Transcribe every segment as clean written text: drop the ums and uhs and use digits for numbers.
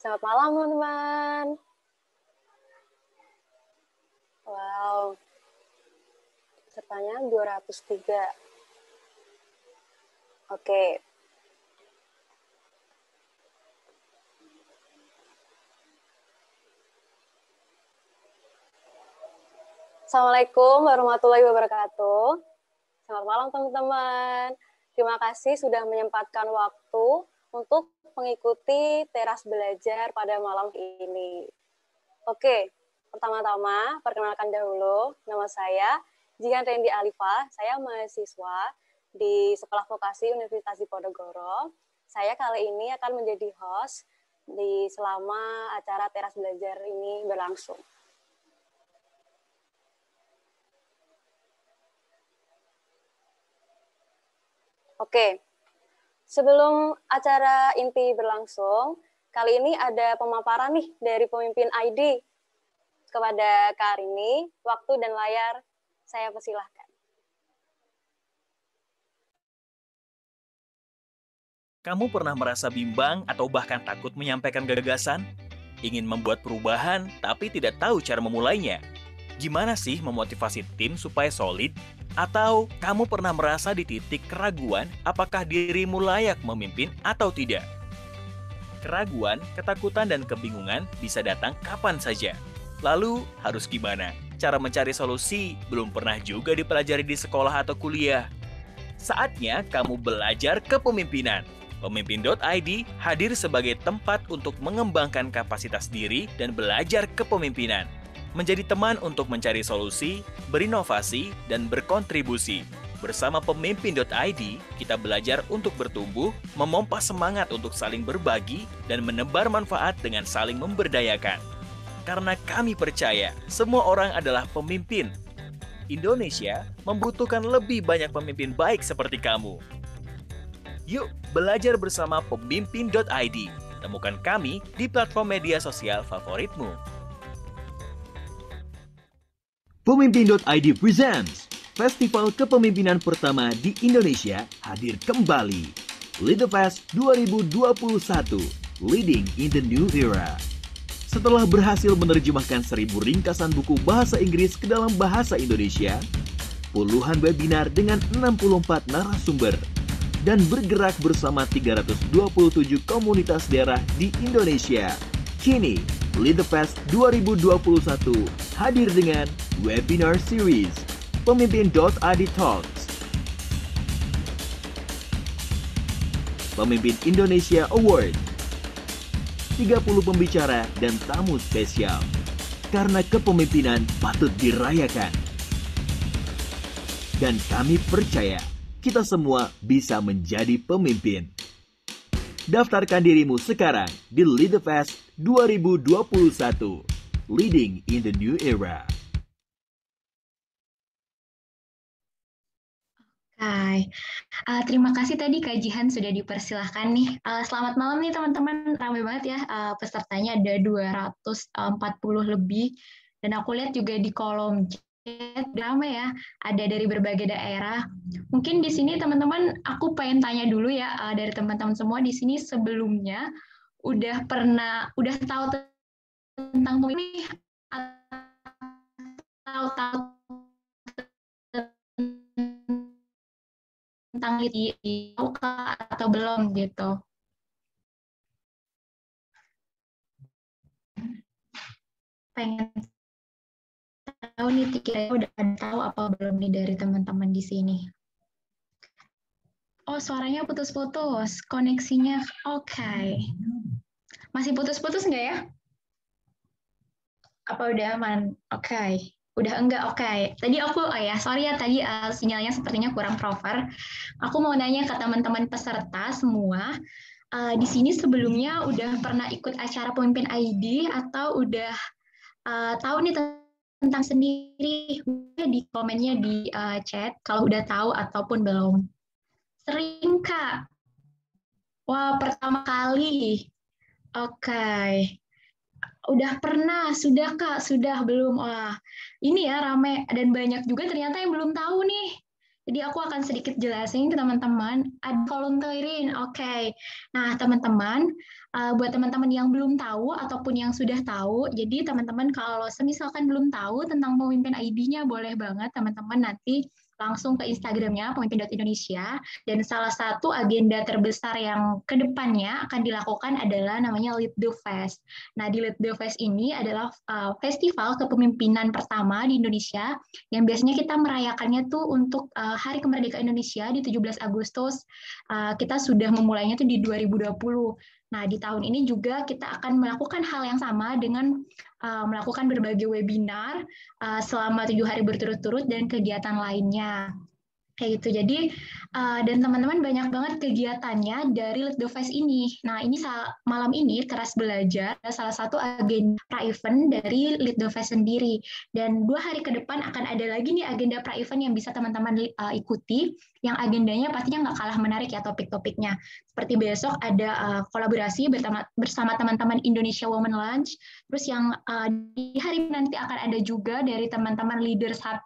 Selamat malam, teman-teman. Wow, pesertanya 203. Oke. Assalamualaikum warahmatullahi wabarakatuh. Selamat malam, teman-teman. Terima kasih sudah menyempatkan waktu untuk mengikuti teras belajar pada malam ini. Oke, pertama-tama perkenalkan dahulu, nama saya Jihan Rendi Alifa, saya mahasiswa di Sekolah Vokasi Universitas Diponegoro. Saya kali ini akan menjadi host selama acara teras belajar ini berlangsung. Oke, sebelum acara inti berlangsung, kali ini ada pemaparan nih dari pemimpin ID. Kepada Kak Arini, waktu dan layar saya persilahkan. Kamu pernah merasa bimbang atau bahkan takut menyampaikan gagasan? Ingin membuat perubahan tapi tidak tahu cara memulainya? Gimana sih memotivasi tim supaya solid? Atau kamu pernah merasa di titik keraguan apakah dirimu layak memimpin atau tidak? Keraguan, ketakutan, dan kebingungan bisa datang kapan saja. Lalu, harus gimana? Cara mencari solusi belum pernah juga dipelajari di sekolah atau kuliah. Saatnya kamu belajar kepemimpinan. Pemimpin.id hadir sebagai tempat untuk mengembangkan kapasitas diri dan belajar kepemimpinan. Menjadi teman untuk mencari solusi, berinovasi, dan berkontribusi. Bersama Pemimpin.id, kita belajar untuk bertumbuh, memompa semangat untuk saling berbagi, dan menebar manfaat dengan saling memberdayakan. Karena kami percaya, semua orang adalah pemimpin. Indonesia membutuhkan lebih banyak pemimpin baik seperti kamu. Yuk, belajar bersama Pemimpin.id. Temukan kami di platform media sosial favoritmu. Pemimpin.id presents Festival Kepemimpinan pertama di Indonesia hadir kembali. Lead the Fest 2021, Leading in the New Era. Setelah berhasil menerjemahkan 1000 ringkasan buku bahasa Inggris ke dalam bahasa Indonesia, puluhan webinar dengan 64 narasumber, dan bergerak bersama 327 komunitas daerah di Indonesia. Kini, Lead the Fest 2021 hadir dengan webinar series Pemimpin.id Talks, Pemimpin Indonesia Award, 30 pembicara dan tamu spesial. Karena kepemimpinan patut dirayakan. Dan kami percaya kita semua bisa menjadi pemimpin. Daftarkan dirimu sekarang di Lead the Fest 2021, Leading in the New Era. Hai, terima kasih tadi Kak Jihan sudah dipersilahkan nih. Selamat malam nih teman-teman, ramai banget ya pesertanya ada 240 lebih. Dan aku lihat juga di kolom chat ramai ya, ada dari berbagai daerah. Mungkin di sini teman-teman aku pengen tanya dulu ya dari teman-teman semua di sini sebelumnya udah tahu tentang ini atau tahu tentang LIDI atau belum gitu. Pengen tahu nih kira-kira udah tahu apa belum nih dari teman-teman di sini. Oh, suaranya putus-putus, koneksinya oke. Masih putus-putus nggak ya? Apa udah aman? Oke. Udah enggak, oke. Tadi aku, sorry ya, tadi sinyalnya sepertinya kurang proper. Aku mau nanya ke teman-teman peserta semua, di sini sebelumnya udah pernah ikut acara Pemimpin ID atau udah tahu nih tentang sendiri? Di komennya di chat, kalau udah tahu ataupun belum. Sering, Kak? Wah, pertama kali. Oke. Udah pernah, sudah Kak, sudah belum? Wah, ini ya rame dan banyak juga ternyata yang belum tahu nih. Jadi aku akan sedikit jelasin ke teman-teman. Ada volunteering, oke. Nah teman-teman, buat teman-teman yang belum tahu ataupun yang sudah tahu, jadi teman-teman kalau semisalkan belum tahu tentang pemimpin ID-nya, boleh banget teman-teman nanti langsung ke Instagramnya pemimpin.indonesia, dan salah satu agenda terbesar yang kedepannya akan dilakukan adalah namanya Lead the Fest. Nah, di Lead the Fest ini adalah festival kepemimpinan pertama di Indonesia yang biasanya kita merayakannya tuh untuk Hari Kemerdekaan Indonesia di 17 Agustus. Kita sudah memulainya tuh di 2020. Nah, di tahun ini juga kita akan melakukan hal yang sama dengan melakukan berbagai webinar selama 7 hari berturut-turut dan kegiatan lainnya. Kayak gitu. Jadi, dan teman-teman banyak banget kegiatannya dari Lead the Fest ini. Nah, ini malam ini Teras Belajar, salah satu agenda pra-event dari Lead the Fest sendiri. Dan 2 hari ke depan akan ada lagi nih agenda pra-event yang bisa teman-teman ikuti, yang agendanya pastinya nggak kalah menarik ya topik-topiknya. Seperti besok ada kolaborasi bersama teman-teman Indonesia Women Lunch, terus yang di hari nanti akan ada juga dari teman-teman Leaders Hub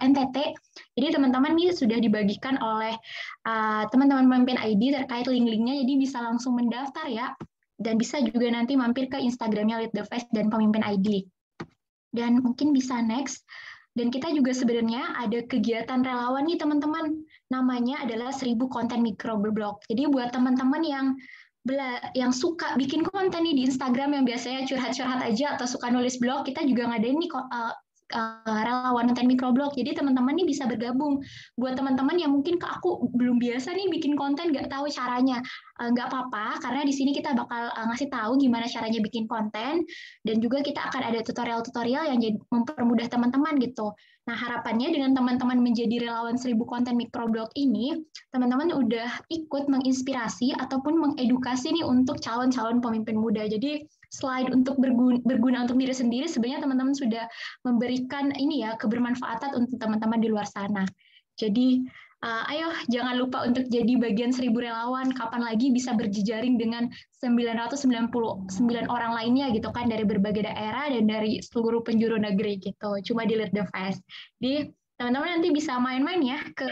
NTT. Jadi teman-teman ini sudah dibagikan oleh teman-teman pemimpin ID terkait link-linknya, jadi bisa langsung mendaftar ya. Dan bisa juga nanti mampir ke Instagramnya Lead the Fest dan pemimpin ID. Dan mungkin bisa next. Dan kita juga sebenarnya ada kegiatan relawan nih teman-teman. Namanya adalah 1000 konten microblog. Jadi buat teman-teman yang suka bikin konten nih di Instagram yang biasanya curhat-curhat aja atau suka nulis blog, kita juga ngadain nih relawan konten microblog. Jadi teman-teman nih bisa bergabung. Buat teman-teman yang mungkin aku belum biasa nih bikin konten, nggak tahu caranya, nggak apa-apa, karena di sini kita bakal ngasih tahu gimana caranya bikin konten, dan juga kita akan ada tutorial-tutorial yang mempermudah teman-teman gitu. Nah, harapannya dengan teman-teman menjadi relawan 1000 konten microblog ini, teman-teman udah ikut menginspirasi ataupun mengedukasi nih untuk calon-calon pemimpin muda. Jadi selain untuk berguna untuk diri sendiri, sebenarnya teman-teman sudah memberikan ini ya kebermanfaatan untuk teman-teman di luar sana. Jadi ayo jangan lupa untuk jadi bagian 1000 relawan. Kapan lagi bisa berjejaring dengan 999 orang lainnya gitu kan, dari berbagai daerah dan dari seluruh penjuru negeri gitu. Cuma di Lead the Fest. Jadi teman-teman nanti bisa main-main ya ke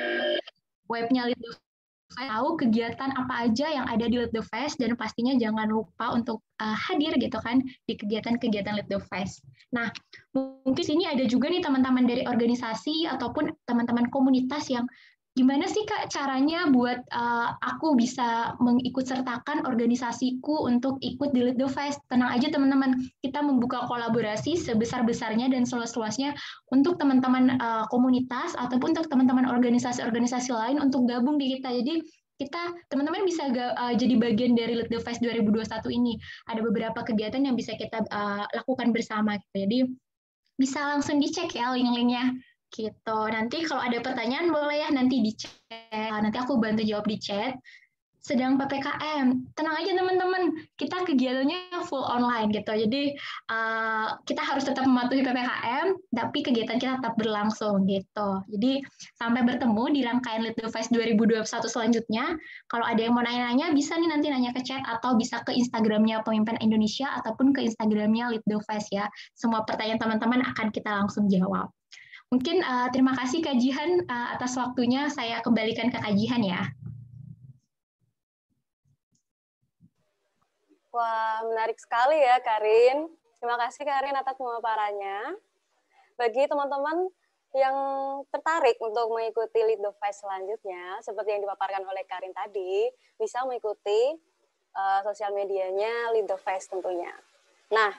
webnya Lead the Fest, tahu kegiatan apa aja yang ada di Lead the Fest, dan pastinya jangan lupa untuk hadir gitu kan di kegiatan-kegiatan Lead the Fest. Nah, mungkin sini ada juga nih teman-teman dari organisasi ataupun teman-teman komunitas yang gimana sih Kak caranya buat aku bisa mengikut sertakan organisasiku untuk ikut di Lead the Fest. Tenang aja teman-teman, kita membuka kolaborasi sebesar-besarnya dan seluas-luasnya untuk teman-teman komunitas ataupun untuk teman-teman organisasi-organisasi lain untuk gabung di kita. Jadi kita teman-teman bisa jadi bagian dari Lead the Fest 2021 ini. Ada beberapa kegiatan yang bisa kita lakukan bersama gitu. Jadi bisa langsung dicek ya link-linknya gitu. Nanti kalau ada pertanyaan boleh ya nanti di chat. Nanti aku bantu jawab di chat. Sedang PPKM, tenang aja teman-teman, kita kegiatannya full online gitu. Jadi kita harus tetap mematuhi PPKM, tapi kegiatan kita tetap berlangsung gitu. Jadi sampai bertemu di rangkaian Lead the Fest 2021 selanjutnya. Kalau ada yang mau nanya-nanya, bisa nih nanti nanya ke chat atau bisa ke Instagramnya Pemimpin Indonesia ataupun ke Instagramnya Lead the Fest ya. Semua pertanyaan teman-teman akan kita langsung jawab. Mungkin terima kasih Kak Jihan atas waktunya. Saya kembalikan ke Kak Jihan ya. Wah, menarik sekali ya, Karin. Terima kasih, Karin, atas pemaparannya. Bagi teman-teman yang tertarik untuk mengikuti Lead the Fest selanjutnya, seperti yang dipaparkan oleh Karin tadi, bisa mengikuti sosial medianya Lead the Fest tentunya. Nah,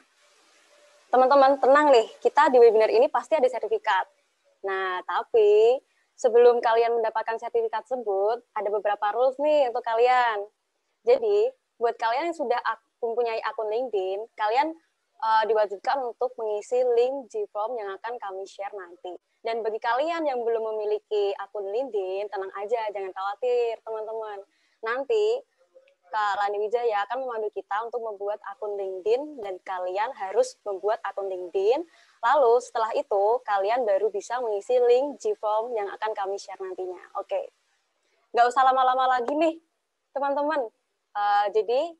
teman-teman tenang nih, kita di webinar ini pasti ada sertifikat. Nah, tapi sebelum kalian mendapatkan sertifikat tersebut, ada beberapa rules nih untuk kalian. Jadi, buat kalian yang sudah mempunyai akun LinkedIn, kalian diwajibkan untuk mengisi link G-Form yang akan kami share nanti. Dan bagi kalian yang belum memiliki akun LinkedIn, tenang aja, jangan khawatir teman-teman. Nanti Kak Lani Wijaya akan memandu kita untuk membuat akun LinkedIn, dan kalian harus membuat akun LinkedIn. Lalu setelah itu, kalian baru bisa mengisi link G-Form yang akan kami share nantinya. Oke, nggak usah lama-lama lagi nih, teman-teman. Jadi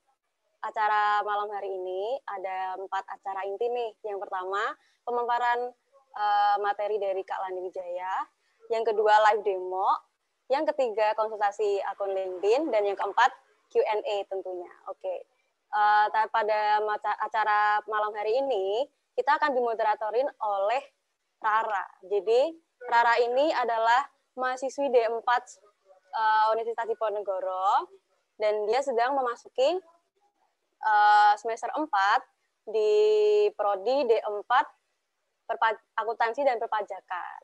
acara malam hari ini ada 4 acara inti nih. Yang pertama, pemaparan materi dari Kak Lani Wijaya. Yang kedua, live demo. Yang ketiga, konsultasi akun LinkedIn. Dan yang keempat, Q&A tentunya. Oke. pada acara malam hari ini, kita akan dimoderatorin oleh Rara. Jadi, Rara ini adalah mahasiswi D4 Universitas Diponegoro, dan dia sedang memasuki semester 4 di Prodi D4 Akuntansi dan Perpajakan.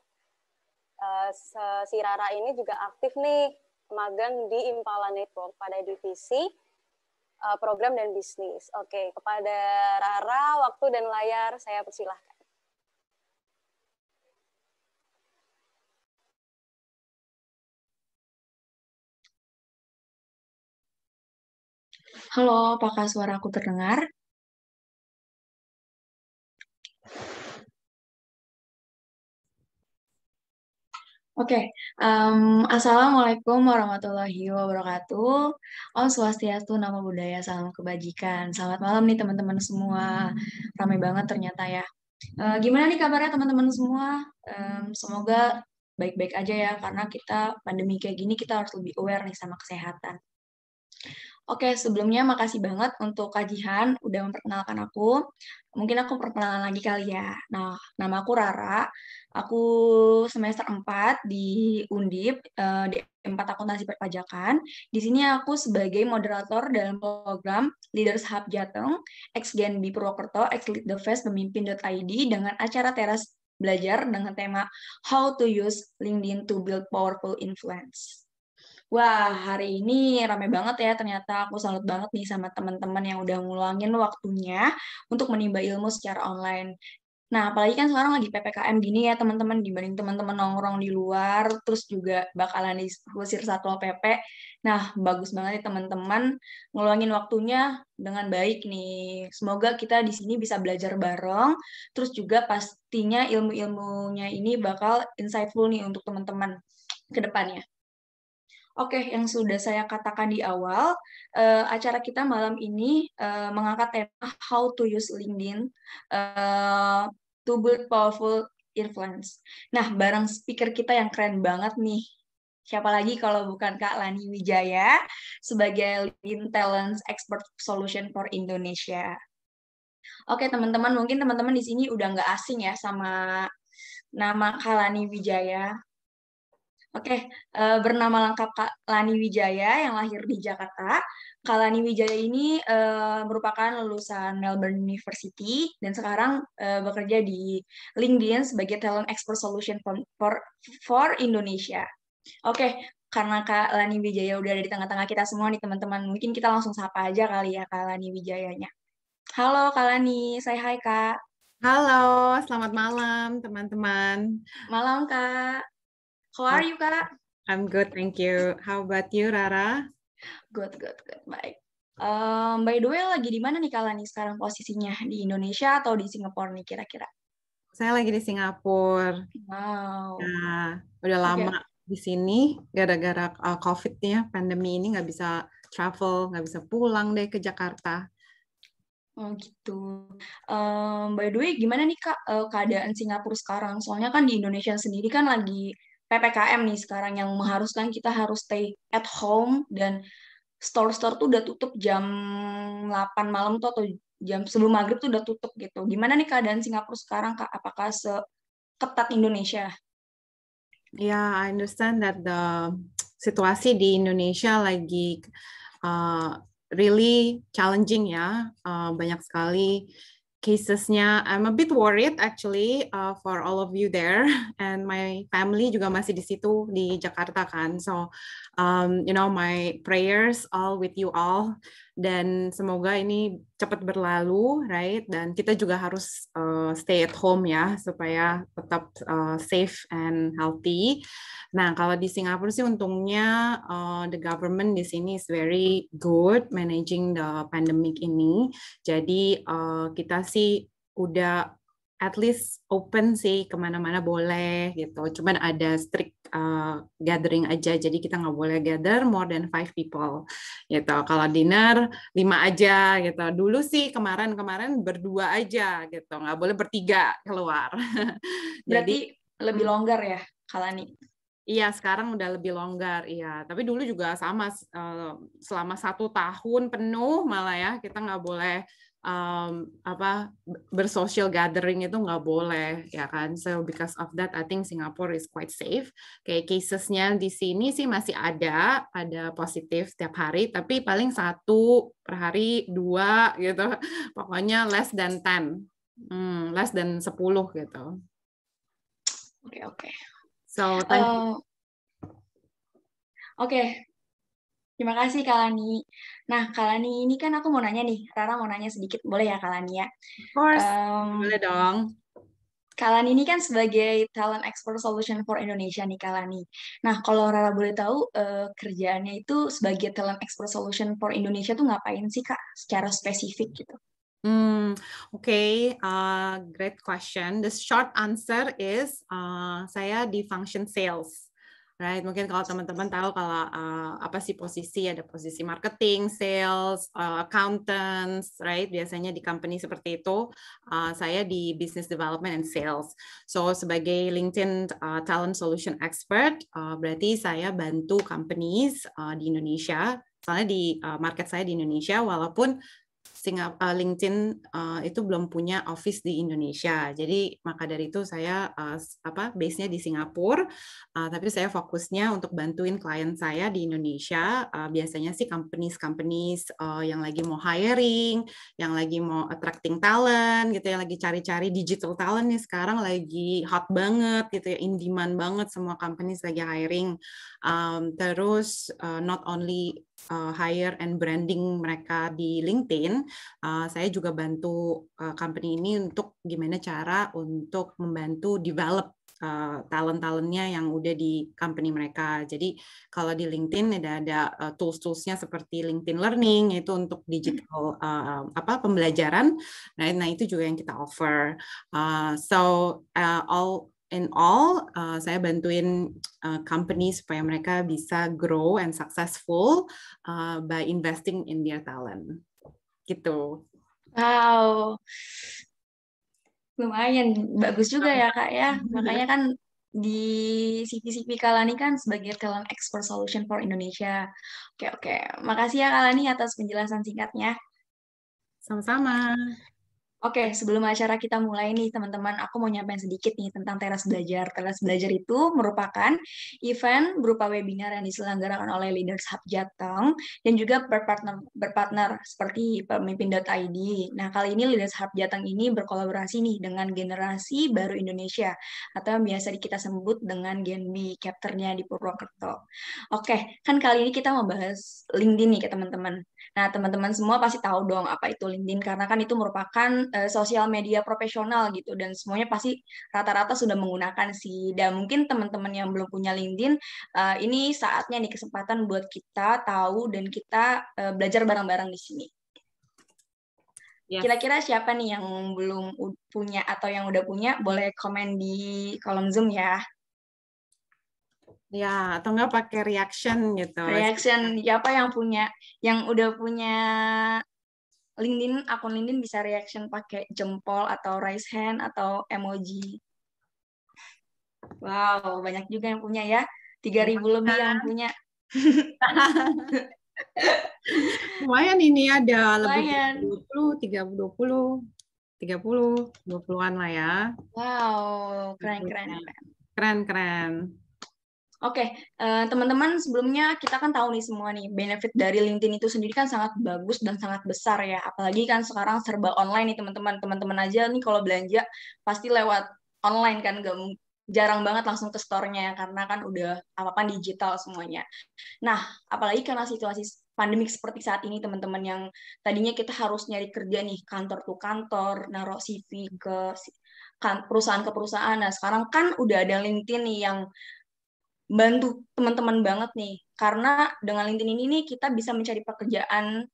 Si Rara ini juga aktif nih, magang di Impala Network pada divisi program dan bisnis. Oke, kepada Rara, waktu dan layar saya persilahkan. Halo, apakah suara aku terdengar? Oke, Assalamualaikum warahmatullahi wabarakatuh. Om Swastiastu, Namo Buddhaya, Salam Kebajikan. Selamat malam nih teman-teman semua. Ramai banget ternyata ya. Gimana nih kabarnya teman-teman semua? Semoga baik-baik aja ya, karena kita pandemi kayak gini kita harus lebih aware nih sama kesehatan. Oke, sebelumnya makasih banget untuk kajian udah memperkenalkan aku. Mungkin aku perkenalan lagi kali ya. Nah, nama aku Rara. Aku semester 4 di Undip, di 4 Akuntansi Perpajakan. Di sini aku sebagai moderator dalam program Leaders Hub Jateng, ex-Genbi Purwokerto, ex-Lead the Fest Pemimpin.id dengan acara teras belajar dengan tema How to Use LinkedIn to Build Powerful Influence. Wah, hari ini rame banget ya. Ternyata aku salut banget nih sama teman-teman yang udah ngulangin waktunya untuk menimba ilmu secara online. Nah, apalagi kan sekarang lagi PPKM gini ya teman-teman, dibanding teman-teman nongkrong di luar, terus juga bakalan diusir Satpol PP. Nah, bagus banget nih teman-teman ngeluangin waktunya dengan baik nih. Semoga kita di sini bisa belajar bareng, terus juga pastinya ilmu-ilmunya ini bakal insightful nih untuk teman-teman ke depannya. Oke, yang sudah saya katakan di awal, acara kita malam ini mengangkat tema How to Use LinkedIn to Build Powerful Influence. Nah, bareng speaker kita yang keren banget nih. Siapa lagi kalau bukan Kak Lani Wijaya sebagai LinkedIn Talent Expert Solution for Indonesia. Oke, teman-teman, mungkin teman-teman di sini udah nggak asing ya sama nama Kak Lani Wijaya. Oke, bernama lengkap Kak Lani Wijaya yang lahir di Jakarta. Kak Lani Wijaya ini merupakan lulusan Melbourne University dan sekarang bekerja di LinkedIn sebagai Talent Expert Solution for Indonesia. Oke, karena Kak Lani Wijaya udah ada di tengah-tengah kita semua nih teman-teman, mungkin kita langsung sapa aja kali ya Kak Lani Wijayanya. Halo Kak Lani, say hi Kak. Halo, selamat malam teman-teman. Malam Kak. How are you, Kak? I'm good, thank you. How about you, Rara? Good. Baik. By the way, lagi di mana nih Kak Lani sekarang posisinya? Di Indonesia atau di Singapura nih kira-kira? Saya lagi di Singapura. Wow. Nah, udah lama di sini gara-gara COVID-nya, pandemi ini nggak bisa travel, nggak bisa pulang deh ke Jakarta. Oh gitu. By the way, gimana nih Kak keadaan Singapura sekarang? Soalnya kan di Indonesia sendiri kan lagi PPKM nih sekarang yang mengharuskan kita harus stay at home dan store-store tuh udah tutup jam 8 malam tuh atau jam sebelum maghrib tuh udah tutup gitu. Gimana nih keadaan Singapura sekarang Kak? Apakah seketat Indonesia? Yeah, I understand that the situasi di Indonesia lagi really challenging ya. Banyak sekali casesnya. I'm a bit worried actually for all of you there, and my family juga masih di situ di Jakarta kan. So, my prayers all with you all, dan semoga ini cepat berlalu, right? Dan kita juga harus stay at home ya supaya tetap safe and healthy. Nah, kalau di Singapura sih untungnya the government di sini is very good managing the pandemic ini. Jadi kita sih udah at least open sih kemana-mana boleh gitu. Cuman ada strict gathering aja. Jadi kita nggak boleh gather more than 5 people gitu. Kalau dinner 5 aja gitu. Dulu sih kemarin berdua aja gitu. Nggak boleh bertiga keluar. Berarti lebih longgar ya, Kalani? Iya, sekarang udah lebih longgar, iya. Tapi dulu juga sama, selama 1 tahun penuh malah ya, kita nggak boleh bersocial gathering itu nggak boleh, ya kan. So because of that, I think Singapore is quite safe. Kayak casesnya di sini sih masih ada positif setiap hari, tapi paling 1 per hari, 2 gitu. Pokoknya less than 10, less than 10 gitu. Oke. So, thank you. Oke. Terima kasih Kak Lani. Nah, Kak Lani ini kan aku mau nanya nih, Rara mau nanya sedikit, boleh ya Kak Lani ya? Of course, boleh dong. Kak Lani ini kan sebagai Talent Expert Solution for Indonesia nih Kak Lani. Nah, kalau Rara boleh tahu, kerjaannya itu sebagai Talent Expert Solution for Indonesia tuh ngapain sih Kak, secara spesifik gitu? Okay, great question. The short answer is saya di function sales. Right, mungkin kalau teman-teman tahu kalau apa sih posisi, ada posisi marketing, sales, accountants, right? Biasanya di company seperti itu, saya di business development and sales. So sebagai LinkedIn talent solution expert, berarti saya bantu companies di Indonesia. Soalnya di market saya di Indonesia, walaupun LinkedIn itu belum punya office di Indonesia. Jadi maka dari itu saya base-nya di Singapura, tapi saya fokusnya untuk bantuin klien saya di Indonesia. Biasanya sih companies yang lagi mau hiring, yang lagi mau attracting talent gitu, yang lagi cari-cari digital talent nih sekarang lagi hot banget gitu ya, in demand banget, semua companies lagi hiring. Terus not only hire and branding mereka di LinkedIn, saya juga bantu company ini untuk gimana cara untuk membantu develop talent-talentnya yang udah di company mereka. Jadi kalau di LinkedIn ada tools-toolsnya seperti LinkedIn Learning, itu untuk digital pembelajaran. Nah itu juga yang kita offer. All in all, saya bantuin company supaya mereka bisa grow and successful by investing in their talent. Gitu. Wow, lumayan bagus juga ya Kak ya. Makanya kan di CV Kak Lani kan sebagai Talent Expert Solution for Indonesia. Oke. Makasih ya Kak Lani atas penjelasan singkatnya. Sama-sama. Oke, sebelum acara kita mulai nih teman-teman, aku mau nyampein sedikit nih tentang Teras Belajar. Teras Belajar itu merupakan event berupa webinar yang diselenggarakan oleh Leaders Hub Jateng dan juga berpartner seperti pemimpin.id. Nah, kali ini Leaders Hub Jateng ini berkolaborasi nih dengan generasi baru Indonesia atau yang biasa kita sebut dengan Gen B, chapternya di Purwokerto. Oke, kan kali ini kita mau bahas LinkedIn nih ke teman-teman. Nah, teman-teman semua pasti tahu dong apa itu LinkedIn karena kan itu merupakan sosial media profesional gitu dan semuanya pasti rata-rata sudah menggunakan sih. Dan mungkin teman-teman yang belum punya LinkedIn, ini saatnya nih kesempatan buat kita tahu dan kita belajar bareng-bareng di sini. Yes. Kira-kira siapa nih yang belum punya atau yang udah punya, boleh komen di kolom Zoom ya. Ya, atau enggak pakai reaction gitu. Reaction, siapa yang punya, yang udah punya LinkedIn, akun LinkedIn bisa reaction pakai jempol atau raise hand atau emoji. Wow, banyak juga yang punya ya. 3.000 lebih yang punya. Lumayan ini ada lumayan. Lebih 20, 20an lah ya. Wow, Keren. Oke, teman-teman sebelumnya kita kan tahu nih semua nih, benefit dari LinkedIn itu sendiri kan sangat bagus dan sangat besar ya. Apalagi kan sekarang serba online nih teman-teman. Teman-teman aja nih kalau belanja pasti lewat online kan, jarang banget langsung ke store-nya karena kan udah apa-apa digital semuanya. Nah, apalagi karena situasi pandemik seperti saat ini teman-teman, yang tadinya kita harus nyari kerja nih kantor to kantor, naruh CV ke perusahaan ke perusahaan. Nah, sekarang kan udah ada LinkedIn nih yang bantu teman-teman banget nih, karena dengan LinkedIn ini nih kita bisa mencari pekerjaan,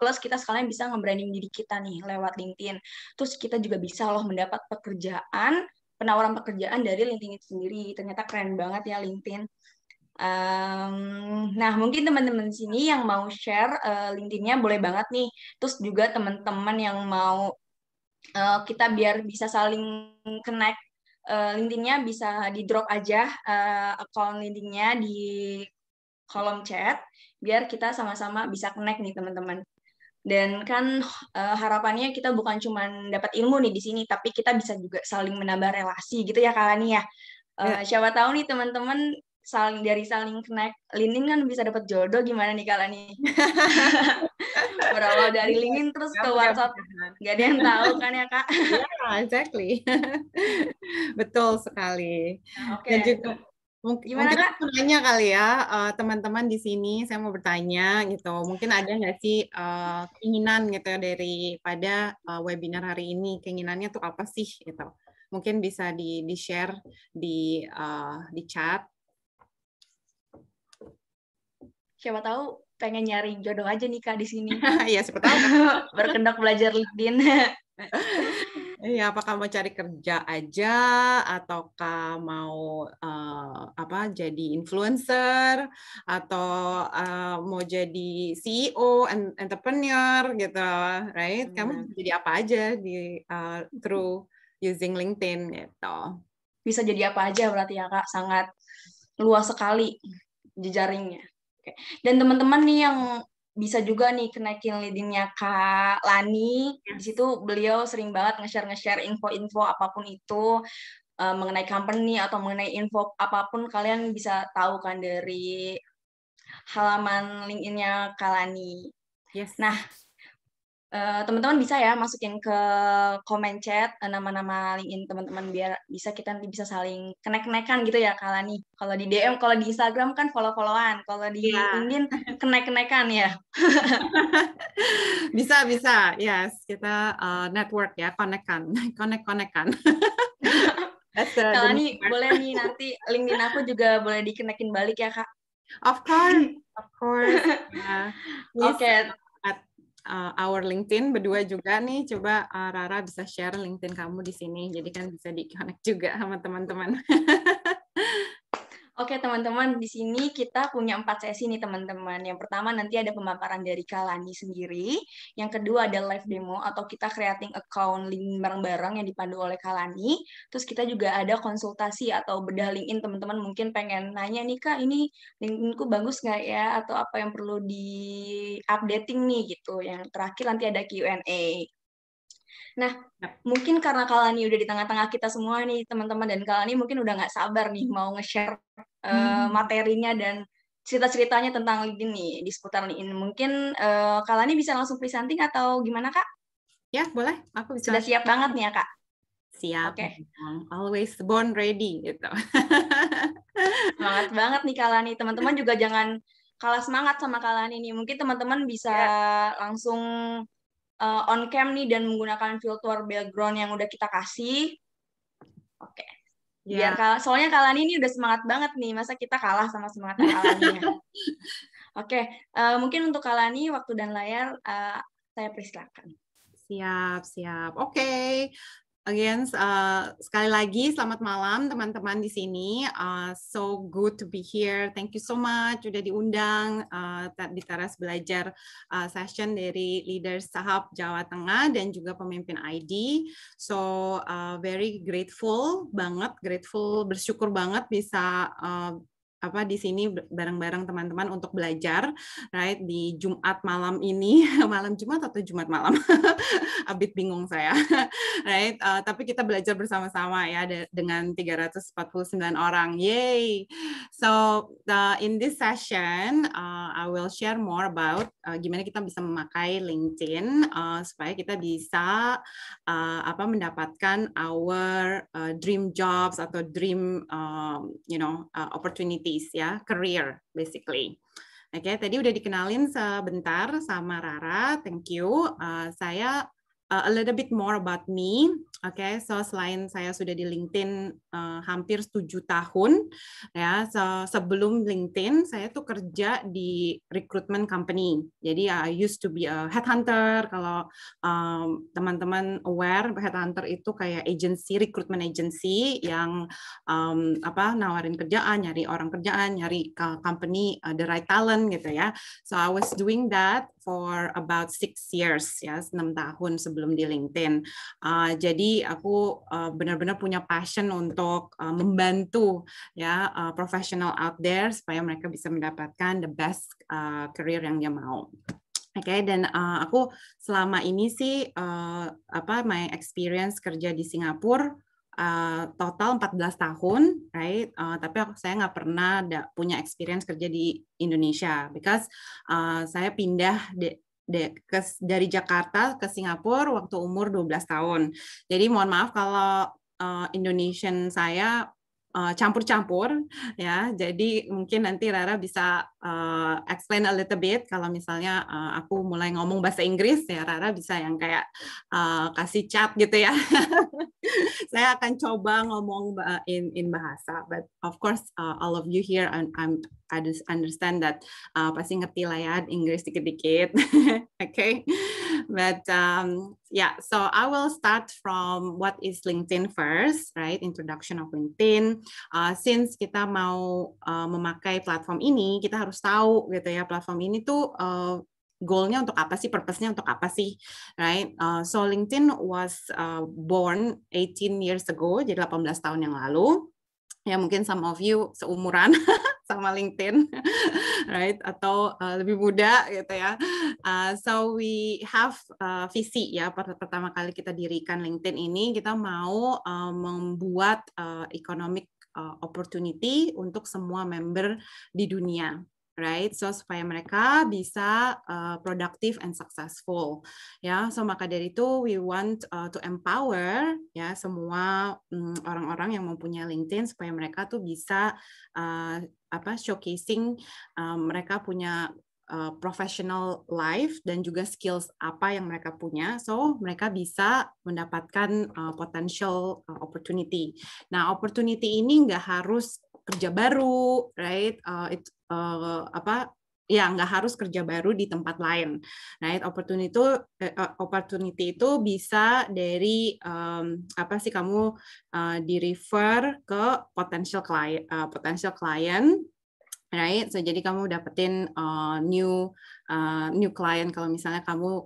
plus kita sekalian bisa nge-branding diri kita nih lewat LinkedIn. Terus kita juga bisa loh mendapat penawaran pekerjaan dari LinkedIn itu sendiri. Ternyata keren banget ya LinkedIn. Nah, mungkin teman-teman sini yang mau share LinkedIn-nya boleh banget nih. Terus juga teman-teman yang mau kita biar bisa saling connect, LinkedIn-nya bisa di-drop aja account LinkedIn-nya di kolom chat, biar kita sama-sama bisa connect nih teman-teman. Dan kan harapannya kita bukan cuma dapat ilmu nih di sini, tapi kita bisa juga saling menambah relasi gitu ya Kak Lani ya. Siapa tahu nih teman-teman saling connect LinkedIn kan bisa dapat jodoh, gimana nih Kak Lani? Berawal dari LinkedIn terus ke WhatsApp, nggak ada yang tahu kan ya Kak? Yeah, exactly. Betul sekali. Oke. Dan juga Gimana, mungkin Kak? aku nanya kali ya, teman-teman di sini, saya mau bertanya gitu, mungkin ada nggak sih keinginan gitu ya daripada webinar hari ini, keinginannya tuh apa sih gitu? Mungkin bisa di-share di chat. Siapa tahu pengen nyari jodoh aja nih Kak di sini. Iya, siapa tahu kan. Berkendak belajar LinkedIn. Iya, apakah mau cari kerja aja ataukah mau jadi influencer atau mau jadi CEO, entrepreneur gitu, right? Kamu bisa jadi apa aja di through using LinkedIn gitu. Bisa jadi apa aja berarti ya Kak, sangat luas sekali jejaringnya. Oke. Dan teman-teman nih yang bisa juga nih kenaikin LinkedIn-nya Kak Lani. Di situ beliau sering banget nge-share info-info apapun itu mengenai company atau mengenai info apapun, kalian bisa tahu kan dari halaman LinkedIn-nya Kak Lani. Yes. Nah, teman-teman bisa ya masukin ke komen chat nama-nama LinkedIn teman-teman biar kita nanti bisa saling connect-connectan gitu ya Kak Lani. Kalau di DM, kalau di Instagram kan follow-followan, kalau di LinkedIn connect-connectan ya. Bisa, yes, kita network ya, connect-kan. Kak Lani, boleh nih nanti LinkedIn aku juga boleh dikenekin balik ya Kak. Of course. Yeah. Oke. Our LinkedIn berdua juga nih, coba Rara bisa share LinkedIn kamu di sini, jadi kan bisa di-connect juga sama teman-teman. Oke teman-teman, di sini kita punya 4 sesi nih teman-teman. Yang pertama nanti ada pemaparan dari Kak Lani sendiri. Yang kedua ada live demo atau kita creating account LinkedIn bareng-bareng yang dipandu oleh Kak Lani. Terus kita juga ada konsultasi atau bedah LinkedIn, teman-teman mungkin pengen nanya nih Kak, ini LinkedIn-ku bagus nggak ya? Atau apa yang perlu di-updating nih gitu. Yang terakhir nanti ada Q&A. Nah, mungkin karena Kak Lani udah di tengah-tengah kita semua nih, teman-teman, dan Kak Lani mungkin udah nggak sabar nih mau nge-share materinya dan cerita-ceritanya tentang LinkedIn nih, di seputar LinkedIn. Mungkin Kak Lani bisa langsung presenting atau gimana, Kak? Ya, boleh. Aku bisa. Sudah siap banget nih ya, Kak? Siap. Oke. Always born ready, gitu. Semangat banget nih Kak Lani. Teman-teman juga jangan kalah semangat sama Kak Lani nih. Mungkin teman-teman bisa langsung on cam nih dan menggunakan filter background yang udah kita kasih. Oke. Biar soalnya Kak Lani ini udah semangat banget nih. Masa kita kalah sama semangat Kak Lani ya? Oke. Mungkin untuk Kak Lani, waktu dan layar saya persilakan. Siap. Oke. Again, sekali lagi selamat malam teman-teman di sini. So good to be here. Thank you so much sudah diundang di Teras Belajar session dari Leaders Sahab Jawa Tengah dan juga pemimpin ID. So very grateful, bersyukur banget bisa di sini bareng-bareng teman-teman untuk belajar, right, di Jumat malam ini, malam Jumat atau Jumat malam, abit bingung saya, right, tapi kita belajar bersama-sama ya dengan 349 orang, yay! So in this session, I will share more about gimana kita bisa memakai LinkedIn supaya kita bisa mendapatkan our dream jobs atau dream opportunities ya, career basically. Oke, tadi udah dikenalin sebentar sama Rara, thank you. Saya a little bit more about me. Oke, so selain saya sudah di LinkedIn hampir 7 tahun, ya, sebelum LinkedIn saya tuh kerja di recruitment company. Jadi I used to be a headhunter. Kalau teman-teman aware, headhunter itu kayak agency, recruitment agency yang nawarin kerjaan, nyari orang kerjaan, nyari company the right talent gitu ya. So I was doing that for about 6 years ya, 6 tahun sebelum di LinkedIn. Jadi Jadi aku benar-benar punya passion untuk membantu ya professional out there supaya mereka bisa mendapatkan the best career yang dia mau. Oke, dan aku selama ini sih my experience kerja di Singapura total 14 tahun, right? Tapi saya nggak pernah punya experience kerja di Indonesia, because saya pindah dari Jakarta ke Singapura waktu umur 12 tahun. Jadi mohon maaf kalau Indonesian saya campur-campur ya. Jadi mungkin nanti Rara bisa explain a little bit kalau misalnya aku mulai ngomong bahasa Inggris ya, Rara bisa yang kayak kasih chat gitu ya. Saya akan coba ngomong in bahasa, but of course all of you here I understand that pasti ngerti lah ya Inggris dikit-dikit. Okay, but yeah, so I will start from what is LinkedIn first, right? Introduction of LinkedIn. Since kita mau memakai platform ini, kita harus tahu gitu ya, platform ini tuh goal-nya untuk apa sih, purpose-nya untuk apa sih, right? So LinkedIn was born 18 years ago, jadi 18 tahun yang lalu. Ya mungkin some of you seumuran sama LinkedIn, right? Atau lebih muda gitu ya. So we have visi ya, pertama kali kita dirikan LinkedIn ini, kita mau membuat economic opportunity untuk semua member di dunia. Right, so supaya mereka bisa productive and successful, ya. So maka dari itu we want to empower ya semua orang-orang yang mempunyai LinkedIn supaya mereka tuh bisa showcasing mereka punya professional life dan juga skills apa yang mereka punya, so mereka bisa mendapatkan potential opportunity. Nah, opportunity ini nggak harus kerja baru, right? Nggak harus kerja baru di tempat lain, right? Opportunity itu bisa dari kamu di refer ke potential client, right? So jadi kamu dapetin new client kalau misalnya kamu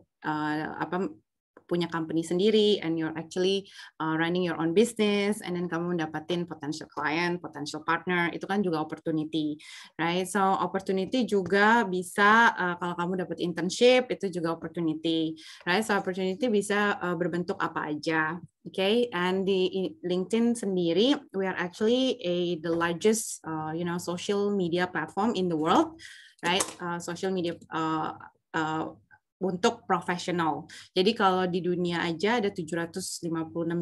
punya company sendiri and you're actually running your own business, and then kamu dapatin potential client, potential partner, itu kan juga opportunity, right? So opportunity juga bisa kalau kamu dapat internship, itu juga opportunity, right? So opportunity bisa berbentuk apa aja. Okay, and di LinkedIn sendiri, we are actually the largest social media platform in the world, right? Social media untuk profesional. Jadi kalau di dunia aja ada 756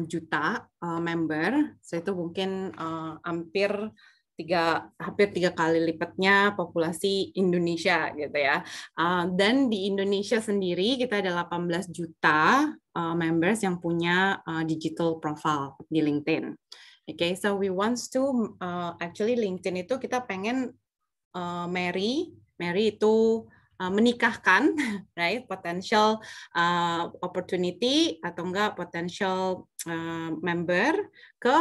juta member, so itu mungkin hampir tiga kali lipatnya populasi Indonesia gitu ya. Dan di Indonesia sendiri kita ada 18 juta members yang punya digital profile di LinkedIn. Okay, so we want to actually LinkedIn itu kita pengen marry itu menikahkan, right, potential opportunity atau enggak potential member ke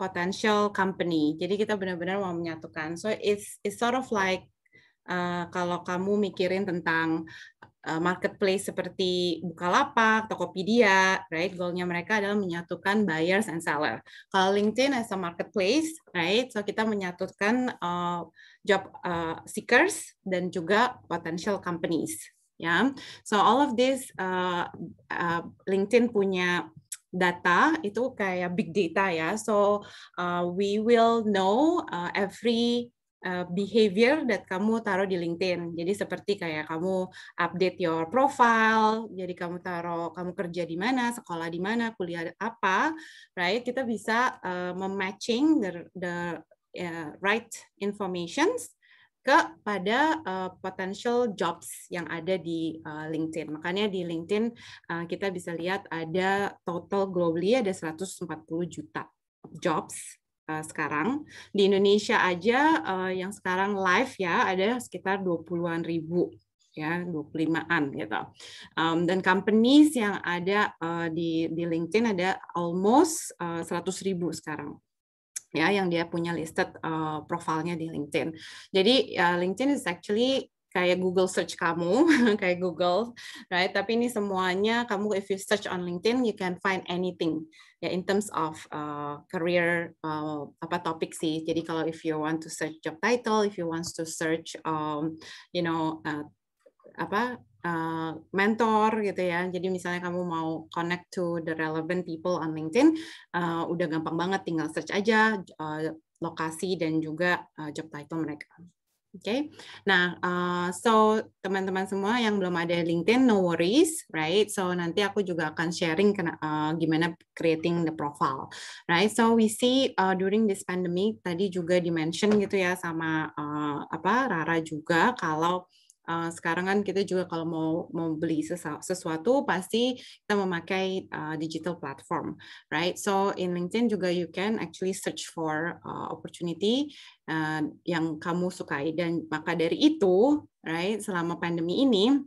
potential company. Jadi kita benar-benar mau menyatukan. So it's sort of like kalau kamu mikirin tentang marketplace seperti Bukalapak, Tokopedia, right? Goalnya mereka adalah menyatukan buyers and seller. Kalau LinkedIn as a marketplace, right? So kita menyatukan job seekers dan juga potential companies. Ya, so all of this LinkedIn punya data itu kayak big data ya. So we will know every behavior that kamu taruh di LinkedIn. Jadi seperti kayak kamu update your profile, jadi kamu taruh kamu kerja di mana, sekolah di mana, kuliah apa, right? Kita bisa mematching the right informations kepada potential jobs yang ada di LinkedIn. Makanya di LinkedIn kita bisa lihat ada total globally ada 140 juta jobs sekarang. Di Indonesia aja yang sekarang live ya ada sekitar 20-an ribu ya, 25-an gitu. Dan companies yang ada di LinkedIn ada almost 100.000 sekarang. Ya, yang dia punya listed profilnya di LinkedIn. Jadi LinkedIn is actually kayak Google search kamu, kayak Google, right? Tapi ini semuanya kamu, if you search on LinkedIn, you can find anything. Ya, in terms of career topik sih. Jadi kalau if you want to search job title, if you want to search mentor gitu ya. Jadi misalnya kamu mau connect to the relevant people on LinkedIn, udah gampang banget, tinggal search aja lokasi dan juga job title mereka. Oke, nah, so teman-teman semua yang belum ada LinkedIn, no worries, right? So nanti aku juga akan sharing gimana creating the profile, right? So we see during this pandemic, tadi juga dimention gitu ya sama Rara juga, kalau sekarang kan kita juga kalau mau beli sesuatu pasti kita memakai digital platform, right? So in LinkedIn juga you can actually search for opportunity yang kamu sukai, dan maka dari itu, right, selama pandemi ini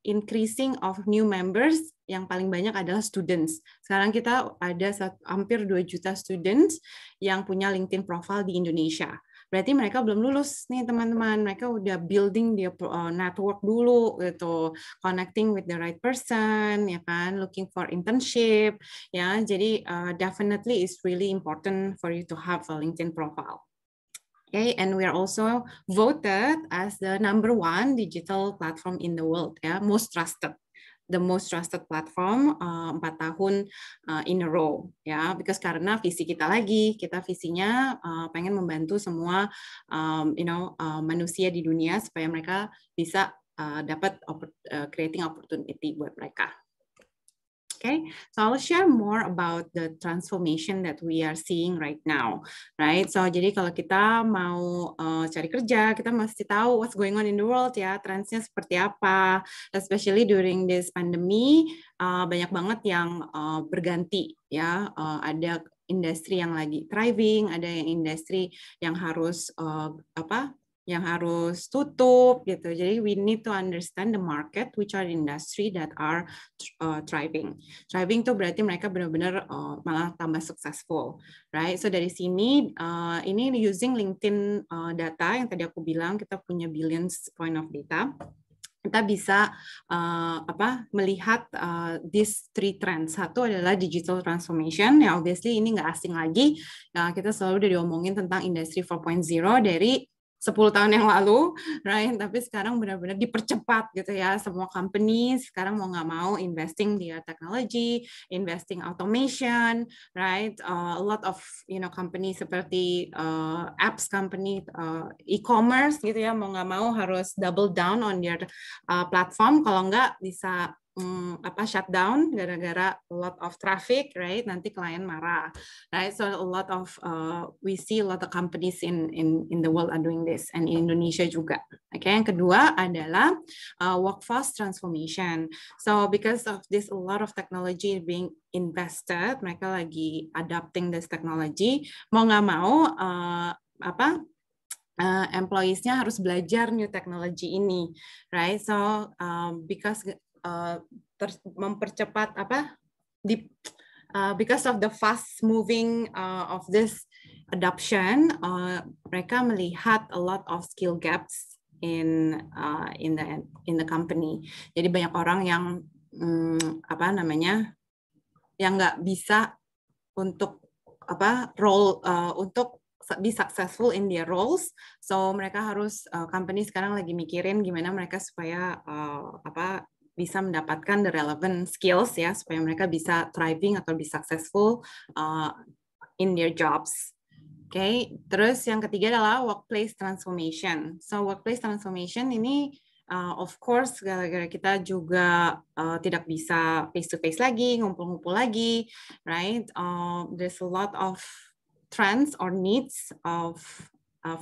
increasing of new members yang paling banyak adalah students. Sekarang kita ada hampir 2 juta students yang punya LinkedIn profile di Indonesia. Berarti mereka belum lulus nih teman-teman, mereka udah building dia network dulu gitu, connecting with the right person, ya kan, looking for internship, ya. Jadi definitely it's really important for you to have a LinkedIn profile. Okay, and we are also voted as the #1 digital platform in the world, ya, most trusted. The most trusted platform 4 tahun in a row, ya, because karena visi kita visinya pengen membantu semua manusia di dunia supaya mereka bisa dapat creating opportunity buat mereka. Okay, so I'll share more about the transformation that we are seeing right now, right? So jadi kalau kita mau cari kerja, kita mesti tahu what's going on in the world, ya, trendsnya seperti apa. Especially during this pandemic, banyak banget yang berganti, ya. Ada industri yang lagi thriving, ada yang industri yang harus yang harus tutup gitu. Jadi we need to understand the market, which are industry that are thriving. Thriving tuh berarti mereka benar-benar malah tambah successful, right? So dari sini ini using LinkedIn data yang tadi aku bilang, kita punya billions point of data. Kita bisa melihat these 3 trends. Satu adalah digital transformation, ya obviously ini nggak asing lagi. Kita selalu udah diomongin tentang industri 4.0 dari 10 tahun yang lalu, right? Tapi sekarang benar-benar dipercepat gitu ya. Semua company sekarang mau nggak mau investing di technology, investing automation, right? A lot of company seperti apps company, e-commerce gitu ya, mau nggak mau harus double down on their platform. Kalau nggak bisa shutdown gara-gara a lot of traffic, right? Nanti klien marah, right? So a lot of we see a lot of companies in the world are doing this, and in Indonesia juga. Okay, yang kedua adalah workforce transformation. So because of this, a lot of technology being invested, mereka lagi adapting this technology. Mau nggak mau employees-nya harus belajar new technology ini, right? So because mempercepat because of the fast moving of this adoption, mereka melihat a lot of skill gaps in the company. Jadi banyak orang yang yang nggak bisa untuk untuk be successful in their roles. So mereka harus company sekarang lagi mikirin gimana mereka supaya bisa mendapatkan the relevant skills, ya, supaya mereka bisa thriving atau be successful in their jobs. Okay, terus yang ketiga adalah workplace transformation. So workplace transformation ini of course gara-gara kita juga tidak bisa face to face lagi, ngumpul-ngumpul lagi, right? There's a lot of trends or needs of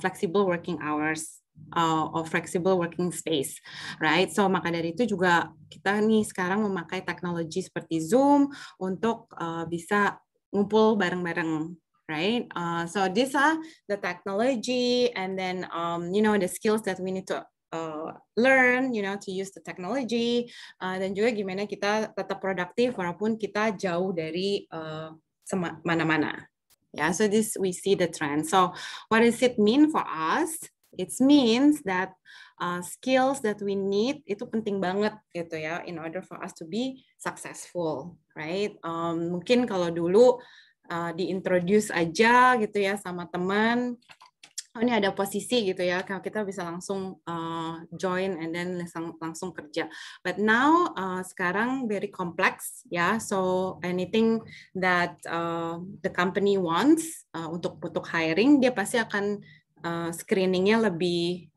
flexible working hours. Of flexible working space, right? So maka dari itu juga kita nih sekarang memakai teknologi seperti Zoom untuk bisa ngumpul bareng-bareng, right? So these are the technology, and then the skills that we need to learn, to use the technology, dan juga gimana kita tetap produktif walaupun kita jauh dari mana-mana. Yeah, so this we see the trend. So what does it mean for us? It means that skills that we need itu penting banget gitu ya, in order for us to be successful, right? Mungkin kalau dulu diintroduce aja gitu ya sama teman, oh ini ada posisi gitu ya, kita bisa langsung join and then langsung kerja. But now sekarang very complex ya, so anything that the company wants untuk hiring, dia pasti akan screeningnya lebih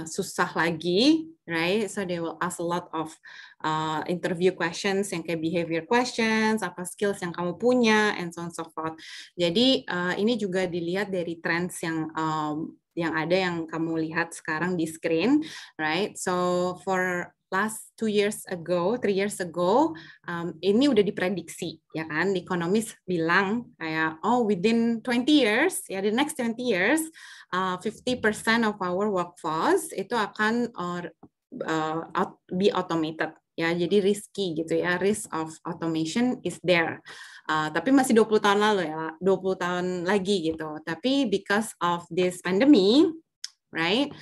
susah lagi, right? So they will ask a lot of interview questions yang kayak behavior questions, apa skills yang kamu punya, and so on so forth. Jadi ini juga dilihat dari trends yang ada yang kamu lihat sekarang di screen, right? So for last 3 years ago, ini udah diprediksi, ya kan? The economists bilang kayak, oh within 20 years, ya the next 20 years, 50% of our workforce itu akan be automated. Ya, jadi risky gitu ya, risk of automation is there. Tapi masih 20 tahun lalu ya, 20 tahun lagi gitu. Tapi because of this pandemic, right,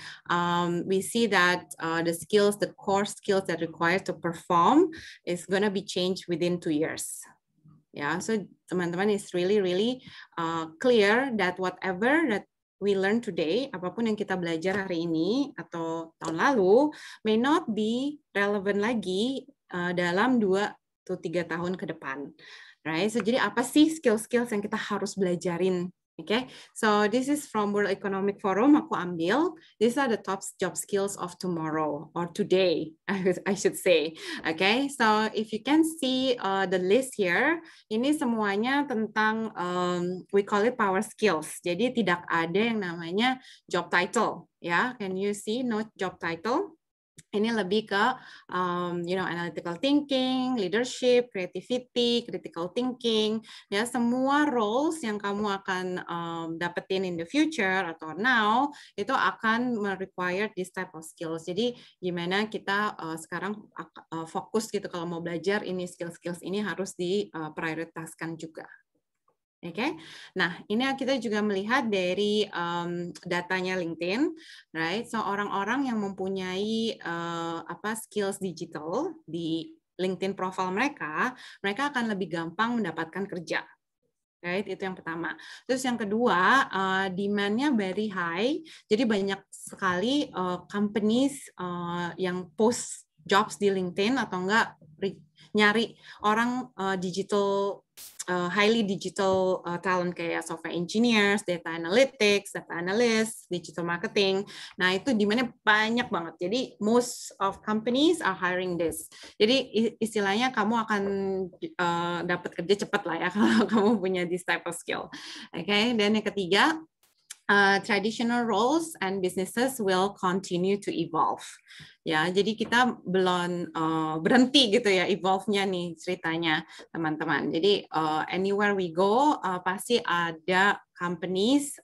we see that the core skills that required to perform is gonna be changed within 2 years. Ya, so teman-teman is really clear that whatever that we learn today, apapun yang kita belajar hari ini atau tahun lalu, may not be relevant lagi dalam 2-3 tahun ke depan. Right? So jadi apa sih skills-skills yang kita harus belajarin? Okay, so this is from World Economic Forum, aku ambil. These are the top job skills of tomorrow or today, I should say. Okay, so if you can see the list here, ini semuanya tentang we call it power skills. Jadi tidak ada yang namanya job title. Ya, can you see no job title? Ini lebih ke analytical thinking, leadership, creativity, critical thinking, ya semua roles yang kamu akan dapetin in the future atau now itu akan require this type of skills. Jadi gimana kita sekarang fokus gitu kalau mau belajar ini skills ini harus diprioritaskan juga. Oke, nah ini kita juga melihat dari datanya LinkedIn, right? So orang-orang yang mempunyai skills digital di LinkedIn profile mereka akan lebih gampang mendapatkan kerja, right? Itu yang pertama. Terus yang kedua, demand-nya very high, jadi banyak sekali companies yang post jobs di LinkedIn atau enggak nyari orang highly digital talent kayak software engineers, data analytics, data analyst, digital marketing. Nah, itu demand-nya banyak banget. Jadi most of companies are hiring this. Jadi istilahnya kamu akan dapat kerja cepat lah ya kalau kamu punya this type of skill. Okay, dan yang ketiga, traditional roles and businesses will continue to evolve. Ya, jadi kita belum berhenti gitu ya evolve-nya nih ceritanya teman-teman. Jadi anywhere we go pasti ada companies,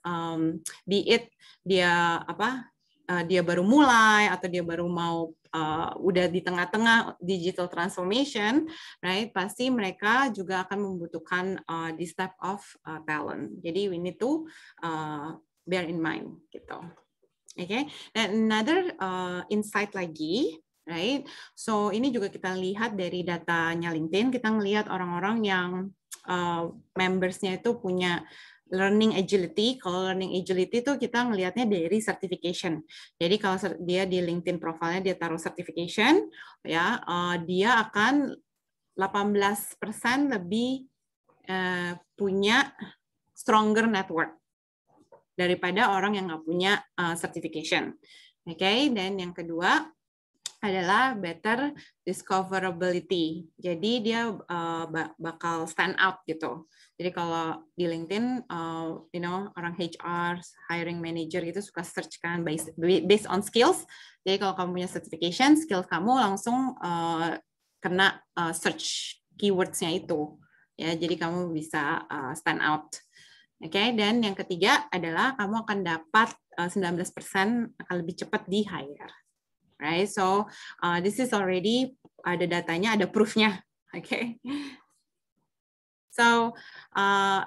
be it dia dia baru mulai atau dia baru mau udah di tengah-tengah digital transformation, right? Pasti mereka juga akan membutuhkan this type of talent. Jadi we need to bear in mind gitu. Okay, dan another insight lagi, right? So ini juga kita lihat dari datanya LinkedIn, kita ngelihat orang-orang yang members-nya itu punya learning agility. Kalau learning agility itu kita ngelihatnya dari certification. Jadi kalau dia di LinkedIn profile-nya dia taruh certification, ya dia akan 18% lebih punya stronger network daripada orang yang nggak punya certification. Okay? Dan yang kedua adalah better discoverability. Jadi dia bakal stand out gitu. Jadi kalau di LinkedIn, orang HR, hiring manager itu suka search kan based on skills. Jadi kalau kamu punya certification, skills kamu langsung kena search keywords-nya itu. Ya, jadi kamu bisa stand out. Oke, dan yang ketiga adalah kamu akan dapat 19% akan lebih cepat di hire. Right, so this is already ada datanya, ada proof-nya. Okay. So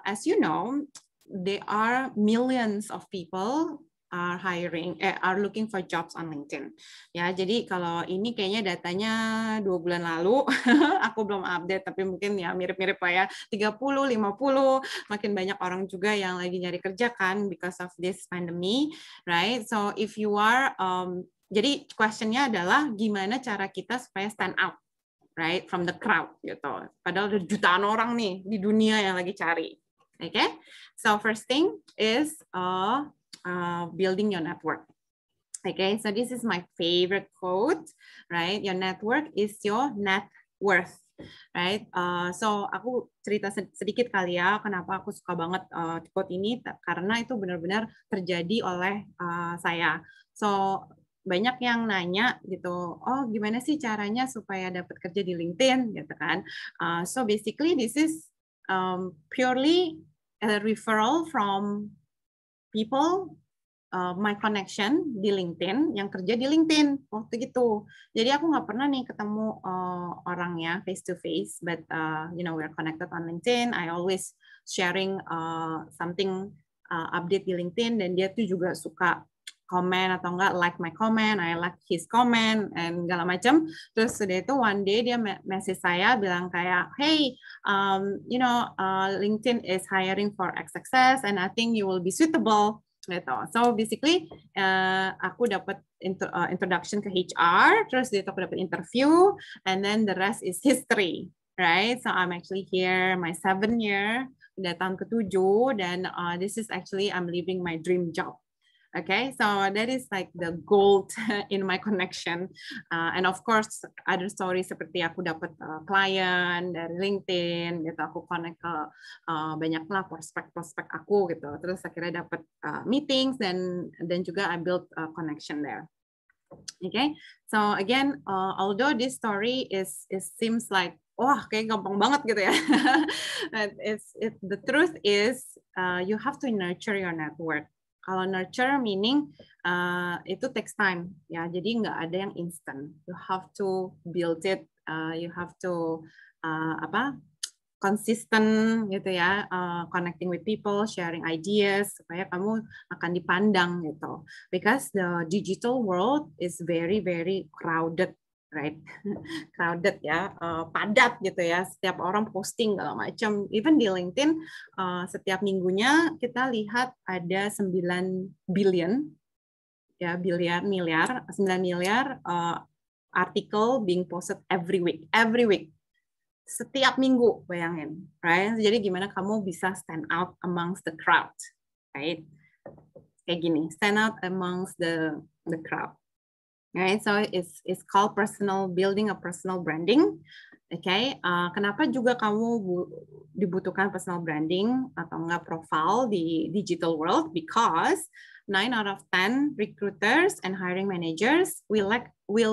as you know, there are millions of people are looking for jobs on LinkedIn. Ya, jadi kalau ini kayaknya datanya 2 bulan lalu, aku belum update, tapi mungkin ya mirip-mirip lah ya, 30, 50, makin banyak orang juga yang lagi nyari kerja kan because of this pandemic, right? So if you are, jadi questionnya adalah gimana cara kita supaya stand out, right, from the crowd gitu. Padahal ada jutaan orang nih di dunia yang lagi cari. Okay, so first thing is building your network. Okay, so this is my favorite quote, right? Your network is your net worth, right? So aku cerita sedikit kali ya, kenapa aku suka banget quote ini, karena itu benar-benar terjadi oleh saya. So banyak yang nanya gitu, oh gimana sih caranya supaya dapat kerja di LinkedIn, gitu kan? So basically this is purely a referral from people, my connection di LinkedIn yang kerja di LinkedIn waktu gitu. Jadi aku nggak pernah nih ketemu orangnya face to face, but you know, we're connected on LinkedIn. I always sharing something update di LinkedIn, dan dia tuh juga suka komen atau enggak like my comment, I like his comment, and segala macam. Terus sudah itu one day dia message saya bilang kayak, hey, you know, LinkedIn is hiring for XXS, and I think you will be suitable. Gitu. So basically, aku dapat introduction ke HR, terus dia aku dapat interview, and then the rest is history, right? So I'm actually here, my 7th year, udah tahun ke-7, dan this is actually I'm living my dream job. Okay, so that is like the gold in my connection, and of course other stories seperti aku dapat klien dari LinkedIn, gitu, aku connect ke banyaklah prospek aku gitu, terus akhirnya dapat meetings dan juga I build a connection there. Okay, so again, although this story seems like wah kayak gampang banget gitu ya, the truth is you have to nurture your network. Kalau nurture meaning itu takes time ya, jadi nggak ada yang instant. You have to build it, you have to consistent gitu ya, connecting with people, sharing ideas supaya kamu akan dipandang gitu. Because the digital world is very very crowded, right? Crowded ya, padat gitu ya, setiap orang posting segala macam. Even di LinkedIn setiap minggunya kita lihat ada 9 billion ya, 9 miliar artikel being posted every week. Setiap minggu, bayangin, right? Jadi gimana kamu bisa stand out amongst the crowd, right? Kayak gini, stand out amongst the crowd. Right, so it's called building a personal branding. Okay, kenapa juga kamu dibutuhkan personal branding atau enggak profile di digital world? Because 9 out of 10 recruiters and hiring managers will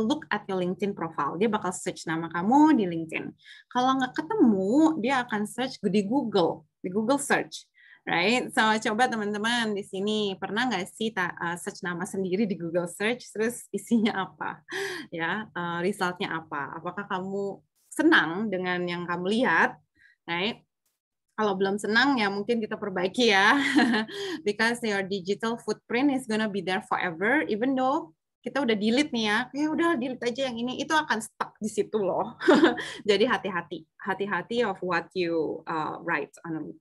look at your LinkedIn profile. Dia bakal search nama kamu di LinkedIn. Kalau nggak ketemu, dia akan search di Google search. Right, so coba teman-teman di sini pernah nggak sih search nama sendiri di Google Search, terus isinya apa, ya, resultnya apa? Apakah kamu senang dengan yang kamu lihat? Right? Kalau belum senang ya mungkin kita perbaiki ya, because your digital footprint is gonna be there forever, even though kita udah delete nih ya, udah delete aja yang ini, itu akan stuck di situ loh. Jadi hati-hati of what you write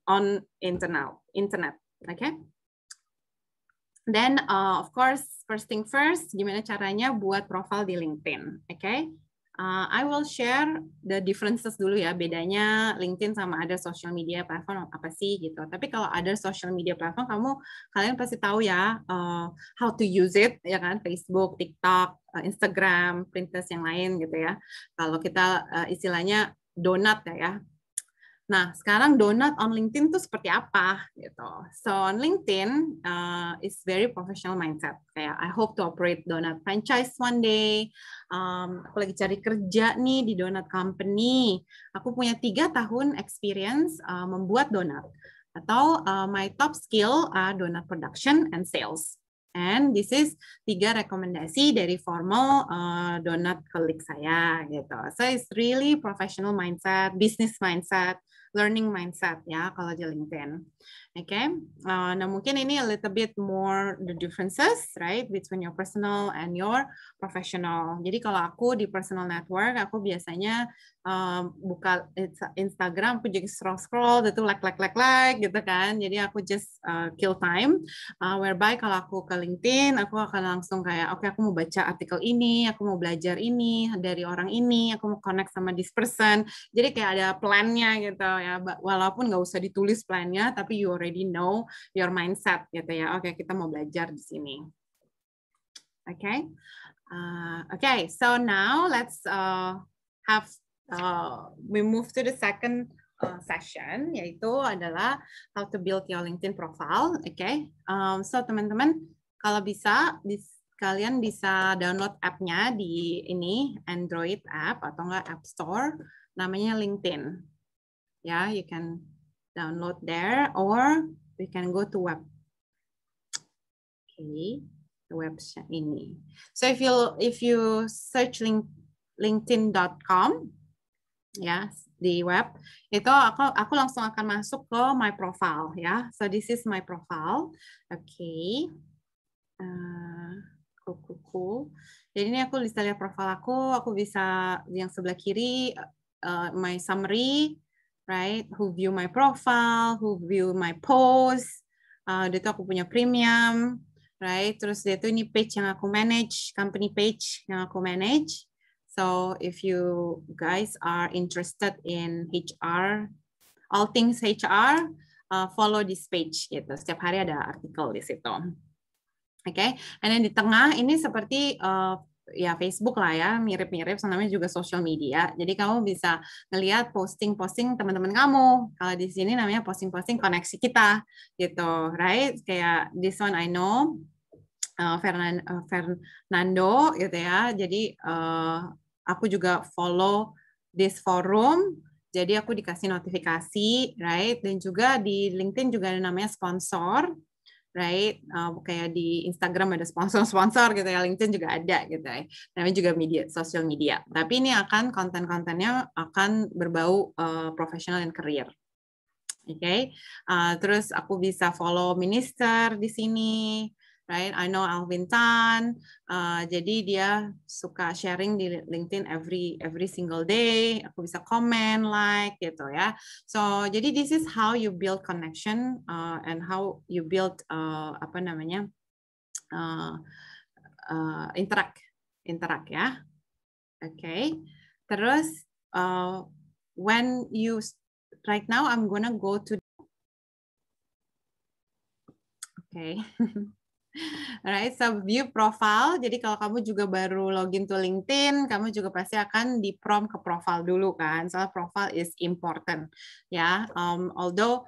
on internet, okay? Then of course first thing first, gimana caranya buat profile di LinkedIn, okay? I will share the differences dulu ya, bedanya LinkedIn sama ada social media platform apa sih gitu. Tapi kalau ada social media platform, kalian pasti tahu ya how to use it, ya kan? Facebook, TikTok, Instagram, Pinterest yang lain gitu ya. Kalau kita istilahnya donat ya. Nah, sekarang donat on LinkedIn itu seperti apa gitu. So on LinkedIn is very professional mindset. Kayak I hope to operate donat franchise one day. Aku lagi cari kerja nih di donat company. Aku punya 3 tahun experience membuat donat. Atau my top skill donat production and sales. And this is 3 rekomendasi dari formal donat colleague saya gitu. So it's really professional mindset, business mindset. learning mindset ya kalau di LinkedIn. Okay. Nah mungkin ini a little bit more the differences, right, between your personal and your professional. Jadi kalau aku di personal network, aku biasanya buka Instagram, aku juga scroll gitu, like gitu kan. Jadi aku just kill time. Whereby kalau aku ke LinkedIn, aku akan langsung kayak, oke, aku mau baca artikel ini, aku mau belajar ini dari orang ini, aku mau connect sama this person. Jadi kayak ada plan-nya gitu ya. Walaupun nggak usah ditulis plan-nya, tapi you already know your mindset gitu ya. Oke, kita mau belajar di sini. Okay. Okay, so now let's have we move to the second session, yaitu adalah how to build your LinkedIn profile. Okay. So teman-teman, kalau bisa kalian bisa download app-nya di ini Android app atau enggak App Store, namanya LinkedIn. Ya, you can download there, or we can go to web. Okay, the website ini. So if you search linkedin.com ya di web, itu aku langsung akan masuk ke my profile ya. So this is my profile. Okay. Cool. Jadi ini aku bisa lihat profile aku bisa yang sebelah kiri my summary, right? Who view my profile, who view my post. Dia tuh aku punya premium, right? Terus dia tuh ini page yang aku manage, company page yang aku manage. So if you guys are interested in HR, all things HR, follow this page gitu. Setiap hari ada artikel di situ. Okay, and then di tengah ini seperti ya Facebook lah ya, mirip-mirip, namanya juga social media. Jadi kamu bisa ngelihat posting-posting teman-teman kamu. Kalau di sini namanya posting-posting koneksi kita, gitu, right? Kayak this one I know, Fernando, gitu ya. Jadi aku juga follow this forum. Jadi aku dikasih notifikasi, right? Dan juga di LinkedIn juga ada namanya sponsor. Right, kayak di Instagram ada sponsor gitu ya, LinkedIn juga ada gitu ya. Namanya juga media, social media. Tapi ini akan konten-kontennya akan berbau profesional dan career. Okay, terus aku bisa follow minister di sini. Right, I know Alvin Tan. Jadi dia suka sharing di LinkedIn every single day. Aku bisa comment, like gitu ya. So jadi this is how you build connection and how you build interact ya. Okay. Terus when you right now I'm gonna go to okay. Alright, so view profile. Jadi kalau kamu juga baru login to LinkedIn, kamu juga pasti akan di prompt ke profile dulu kan. Soalnya profile is important. Ya, although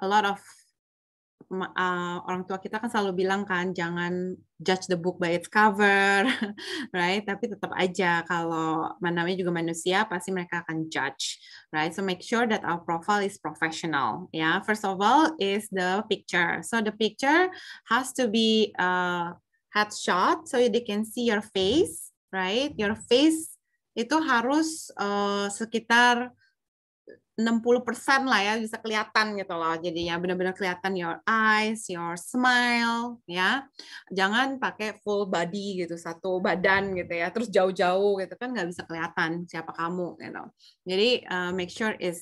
a lot of orang tua kita kan selalu bilang kan jangan judge the book by its cover, right? Tapi tetap aja kalau namanya juga manusia pasti mereka akan judge, right? So make sure that our profile is professional. Yeah, first of all is the picture. So the picture has to be headshot so they can see your face, right? Your face itu harus sekitar 60% lah ya, bisa kelihatan gitu loh. Jadinya benar-benar kelihatan your eyes, your smile, ya. Jangan pakai full body gitu, satu badan gitu ya, terus jauh-jauh gitu kan nggak bisa kelihatan siapa kamu gitu. Jadi make sure is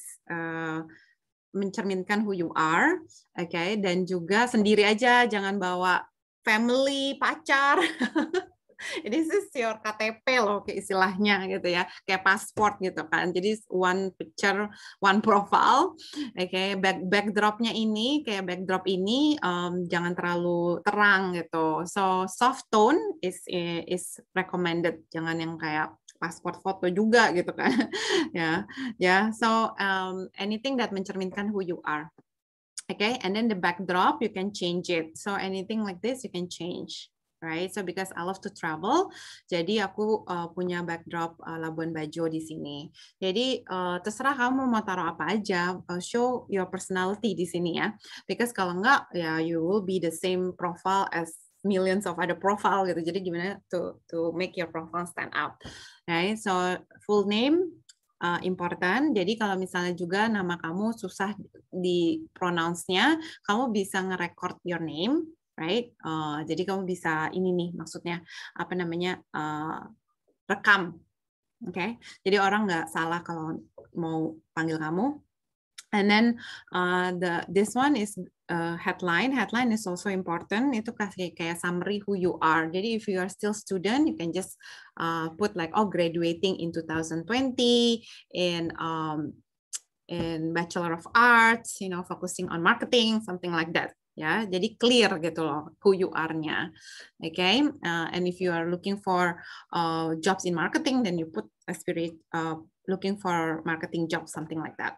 mencerminkan who you are, okay? Dan juga sendiri aja, jangan bawa family, pacar. This is your KTP loh, kayak istilahnya gitu ya, kayak pasport gitu kan. Jadi one picture, one profile. Oke, backdropnya ini kayak backdrop ini jangan terlalu terang gitu. So soft tone is recommended. Jangan yang kayak pasport foto juga gitu kan. ya. So anything that mencerminkan who you are. Okay, and then the backdrop you can change it. So anything like this you can change. Right, so because I love to travel, jadi aku punya backdrop Labuan Bajo di sini. Jadi terserah kamu mau taruh apa aja, show your personality di sini ya. Because kalau enggak, ya you will be the same profile as millions of other profile gitu. Jadi gimana to make your profile stand out, right? So full name, important. Jadi kalau misalnya juga nama kamu susah di pronounce-nya, kamu bisa nge-record your name, right? Jadi kamu bisa ini nih maksudnya apa namanya rekam, oke? Okay? Jadi orang nggak salah kalau mau panggil kamu. And then this one is headline. Headline is also important. Itu kasih kayak summary who you are. Jadi if you are still student, you can just put like graduating in 2020 in Bachelor of Arts, focusing on marketing, something like that. Ya, jadi clear gitu loh who you are-nya. Okay, and if you are looking for jobs in marketing, then you put looking for marketing jobs, something like that.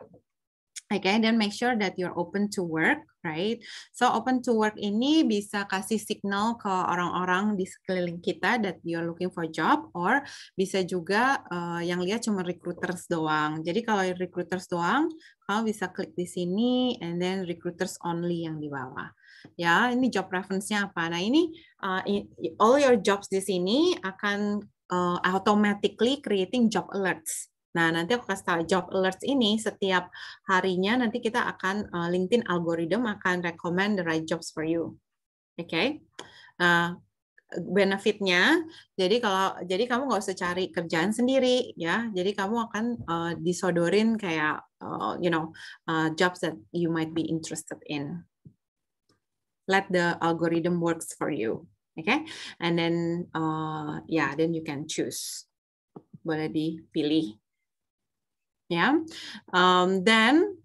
Okay, then make sure that you're open to work, right? So open to work ini bisa kasih signal ke orang-orang di sekeliling kita that you're looking for job, or bisa juga yang lihat cuma recruiters doang. Jadi kalau recruiters doang, kamu bisa klik di sini, and then recruiters only yang di bawah. Ya, ini job preference-nya apa? Nah ini all your jobs di sini akan automatically creating job alerts. Nah, nanti aku kasih tahu job alerts ini setiap harinya nanti kita akan LinkedIn algorithm akan recommend the right jobs for you. Oke. Okay? Benefitnya, jadi kamu nggak usah cari kerjaan sendiri ya. Jadi kamu akan disodorin kayak jobs that you might be interested in. Let the algorithm works for you. Okay? And then then you can choose. Boleh dipilih. Ya, then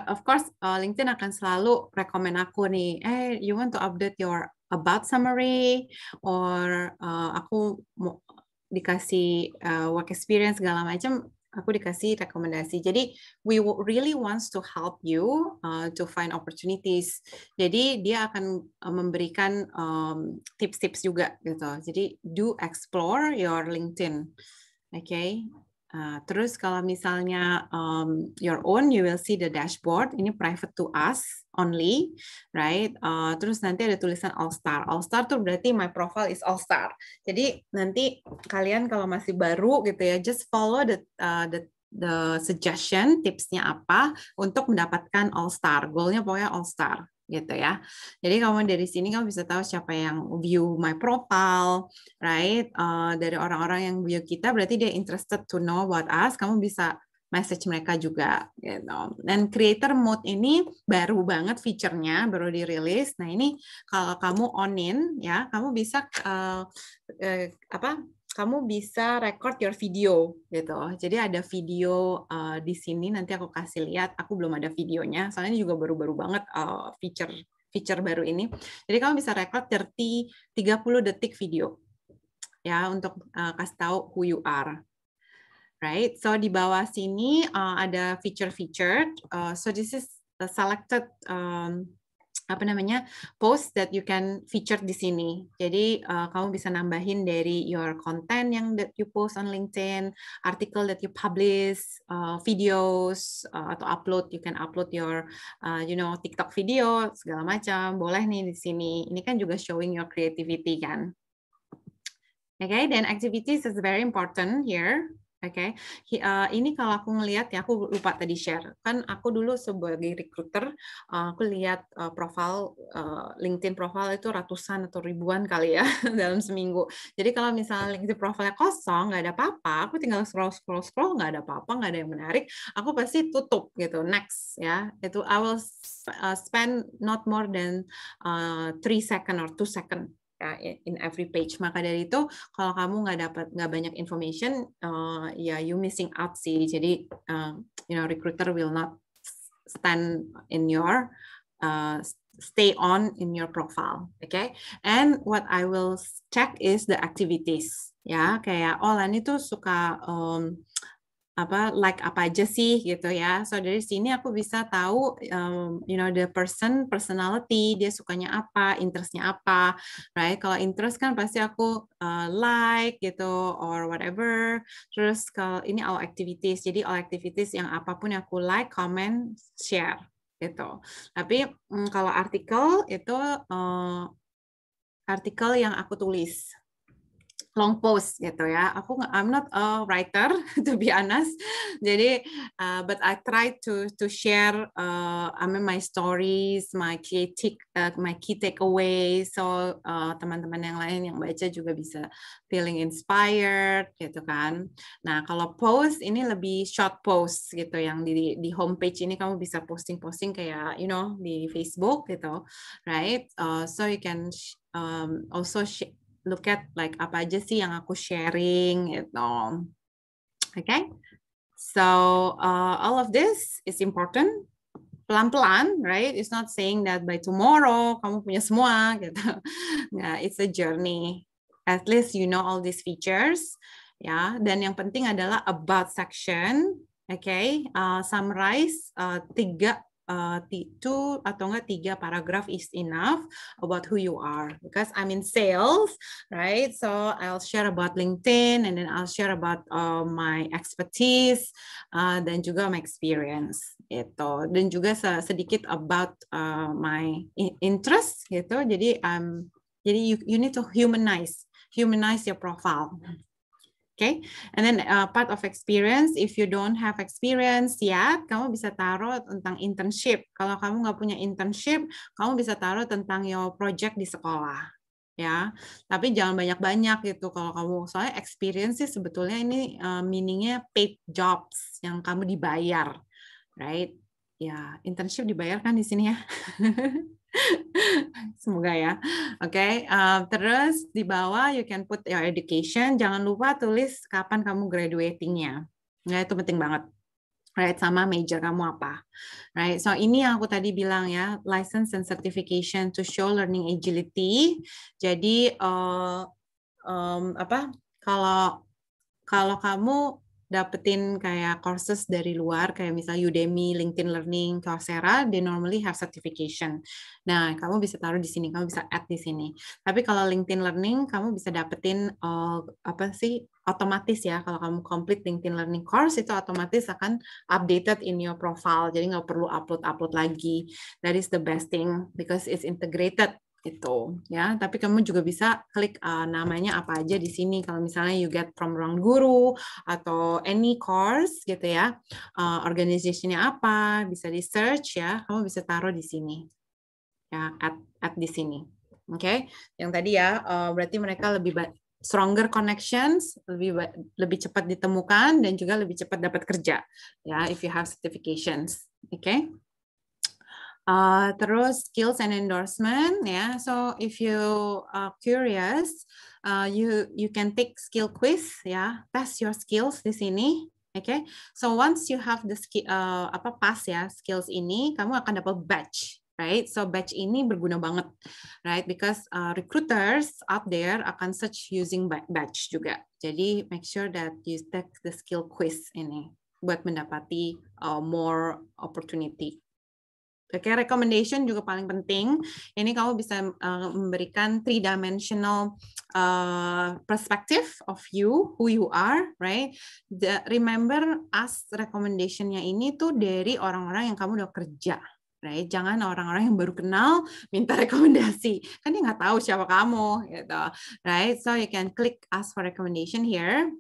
of course LinkedIn akan selalu rekomend aku nih, you want to update your about summary, or aku mau dikasih work experience segala macam, aku dikasih rekomendasi. Jadi we really wants to help you to find opportunities. Jadi dia akan memberikan tips-tips juga gitu. Jadi do explore your LinkedIn, okay? Terus kalau misalnya your own, you will see the dashboard. Ini private to us only, right? Terus nanti ada tulisan All Star. All Star tuh berarti my profile is All Star. Jadi nanti kalian kalau masih baru gitu ya, just follow the suggestion, tipsnya apa untuk mendapatkan All Star. Goalnya pokoknya All Star. Gitu ya. Jadi kamu dari sini kamu bisa tahu siapa yang view my profile, right? Dari orang-orang yang view kita berarti dia interested to know about us. Kamu bisa message mereka juga, gitu. Dan creator mode ini baru banget fiturnya, baru dirilis. Nah ini kalau kamu on-in ya, kamu bisa kamu bisa record your video gitu. Jadi ada video di sini, nanti aku kasih lihat. Aku belum ada videonya, soalnya ini juga baru-baru banget feature baru ini. Jadi kamu bisa record 30 detik video ya untuk kasih tahu who you are. Right? So di bawah sini ada feature. So this is the selected post that you can feature di sini. Jadi kamu bisa nambahin dari your content yang that you post on LinkedIn, article that you publish, videos atau upload. You can upload your TikTok video segala macam. Boleh nih di sini. Ini kan juga showing your creativity kan. Okay, then activities is very important here. Oke, ini kalau aku ngelihat ya, aku lupa tadi share. Kan aku dulu sebagai recruiter, aku lihat profile LinkedIn profile itu ratusan atau ribuan kali ya dalam seminggu. Jadi kalau misalnya LinkedIn profile kosong, nggak ada apa-apa, aku tinggal scroll, nggak ada apa-apa, nggak ada yang menarik, aku pasti tutup gitu, next ya. Itu I will spend not more than 3 second or 2 second. In every page. Maka dari itu kalau kamu nggak banyak information, you missing out sih. Jadi recruiter will not stand in your stay on in your profile, okay? And what I will check is the activities. Ya, kayak Lani tuh suka like apa aja sih gitu ya. So dari sini aku bisa tahu the personality, dia sukanya apa, interestnya apa, right? Kalau interest kan pasti aku like gitu or whatever. Terus kalau ini all activities, jadi all activities yang apapun yang aku like, comment, share gitu. Tapi kalau artikel itu artikel yang aku tulis. long post gitu ya. I'm not a writer to be honest. Jadi but I try to share my stories, my key takeaways. So teman-teman yang lain yang baca juga bisa feeling inspired gitu kan. Nah, kalau post ini lebih short post gitu yang di homepage ini kamu bisa posting-posting kayak di Facebook gitu, right? So you can also look at like apa aja sih yang aku sharing gitu. Okay? So all of this is important. Pelan-pelan, right? It's not saying that by tomorrow kamu punya semua gitu. Nah, it's a journey. At least you know all these features, ya. Dan yang penting adalah about section, okay? Summarize 2 atau enggak 3 paragraph is enough about who you are, because I'm in sales, right? So I'll share about LinkedIn, and then I'll share about my expertise dan juga my experience gitu, dan juga sedikit about my interest gitu. Jadi you need to humanize your profile. Okay, and then part of experience, if you don't have experience yet, kamu bisa taruh tentang internship. Kalau kamu nggak punya internship, kamu bisa taruh tentang your project di sekolah, ya. Tapi jangan banyak-banyak gitu. Kalau kamu, soalnya experience sih sebetulnya ini meaningnya paid jobs yang kamu dibayar, right? Ya, internship dibayar kan di sini ya. Semoga ya. Oke, terus di bawah you can put your education. Jangan lupa tulis kapan kamu graduating-nya. Nah, itu penting banget. Right, sama major kamu apa. Right, so ini yang aku tadi bilang ya, license and certification to show learning agility. Jadi kalau kamu dapetin kayak courses dari luar, kayak misalnya Udemy, LinkedIn Learning, Coursera, they normally have certification. Nah, kamu bisa taruh di sini, kamu bisa add di sini. Tapi kalau LinkedIn Learning, kamu bisa dapetin otomatis ya. Kalau kamu complete LinkedIn Learning course, itu otomatis akan updated in your profile. Jadi nggak perlu upload lagi. That is the best thing because it's integrated. Itu ya, tapi kamu juga bisa klik namanya apa aja di sini. Kalau misalnya you get from Ruang Guru atau any course gitu ya, organization-nya apa, bisa di search ya, kamu bisa taruh di sini ya, add di sini. Oke, yang tadi ya, berarti mereka lebih stronger connections, lebih cepat ditemukan dan juga lebih cepat dapat kerja ya, if you have certifications. Oke. Terus skills and endorsement ya. So if you are curious, you can take skill quiz ya, test your skills di sini. Okay. So once you have the pass ya skills ini, kamu akan dapat badge. Right, so badge ini berguna banget, right? Because recruiters out there akan search using badge juga. Jadi make sure that you take the skill quiz ini buat mendapati more opportunity. Oke, recommendation juga paling penting. Ini kamu bisa memberikan 3-dimensional perspective of you, who you are, right? Remember, ask recommendation-nya ini tuh dari orang-orang yang kamu udah kerja, right? Jangan orang-orang yang baru kenal minta rekomendasi. Kan dia nggak tahu siapa kamu, gitu, right? So you can click ask for recommendation here.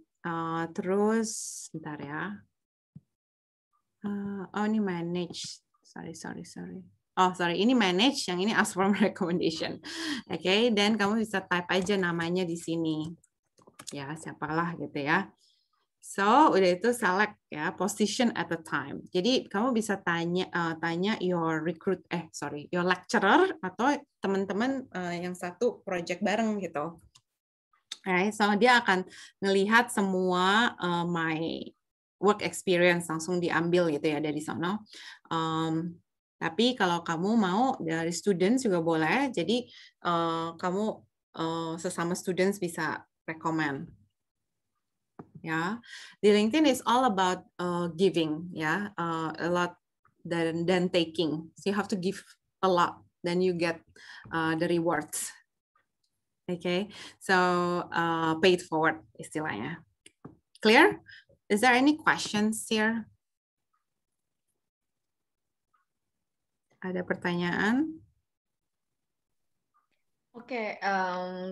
Terus, bentar ya. Ini manage. Sorry. Oh, sorry. Ini manage, yang ini ask for recommendation. Oke, dan kamu bisa type aja namanya di sini. Ya, siapalah gitu ya. So, udah itu select ya, position at a time. Jadi, kamu bisa tanya your lecturer atau teman-teman yang satu project bareng gitu. Right, so dia akan ngelihat semua my work experience langsung diambil gitu ya dari sana. Tapi kalau kamu mau dari students juga boleh. Jadi kamu sesama students bisa recommend. Ya, di LinkedIn is all about giving ya, a lot than taking. So you have to give a lot, then you get the rewards. Okay, so paid forward istilahnya. Clear? Is there any questions here? Ada pertanyaan? Oke,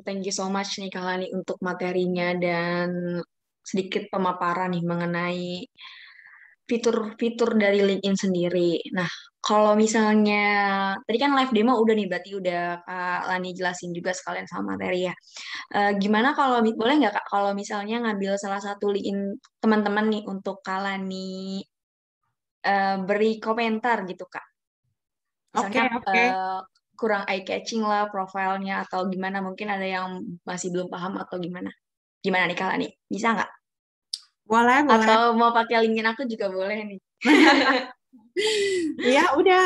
thank you so much nih Kak Lani untuk materinya dan sedikit pemaparan nih mengenai fitur-fitur dari LinkedIn sendiri. Nah, kalau misalnya tadi kan live demo udah nih, berarti udah Kak Lani jelasin juga sekalian sama materi ya. Gimana kalau boleh nggak Kak kalau misalnya ngambil salah satu LinkedIn teman-teman nih untuk Kak Lani beri komentar gitu Kak. Oke, Misalnya oke. kurang eye catching lah profilnya atau gimana, mungkin ada yang masih belum paham atau gimana. Gimana nih Kak Lani? Bisa nggak? Boleh, boleh. Atau mau pakai linkin aku juga boleh nih. Ya udah,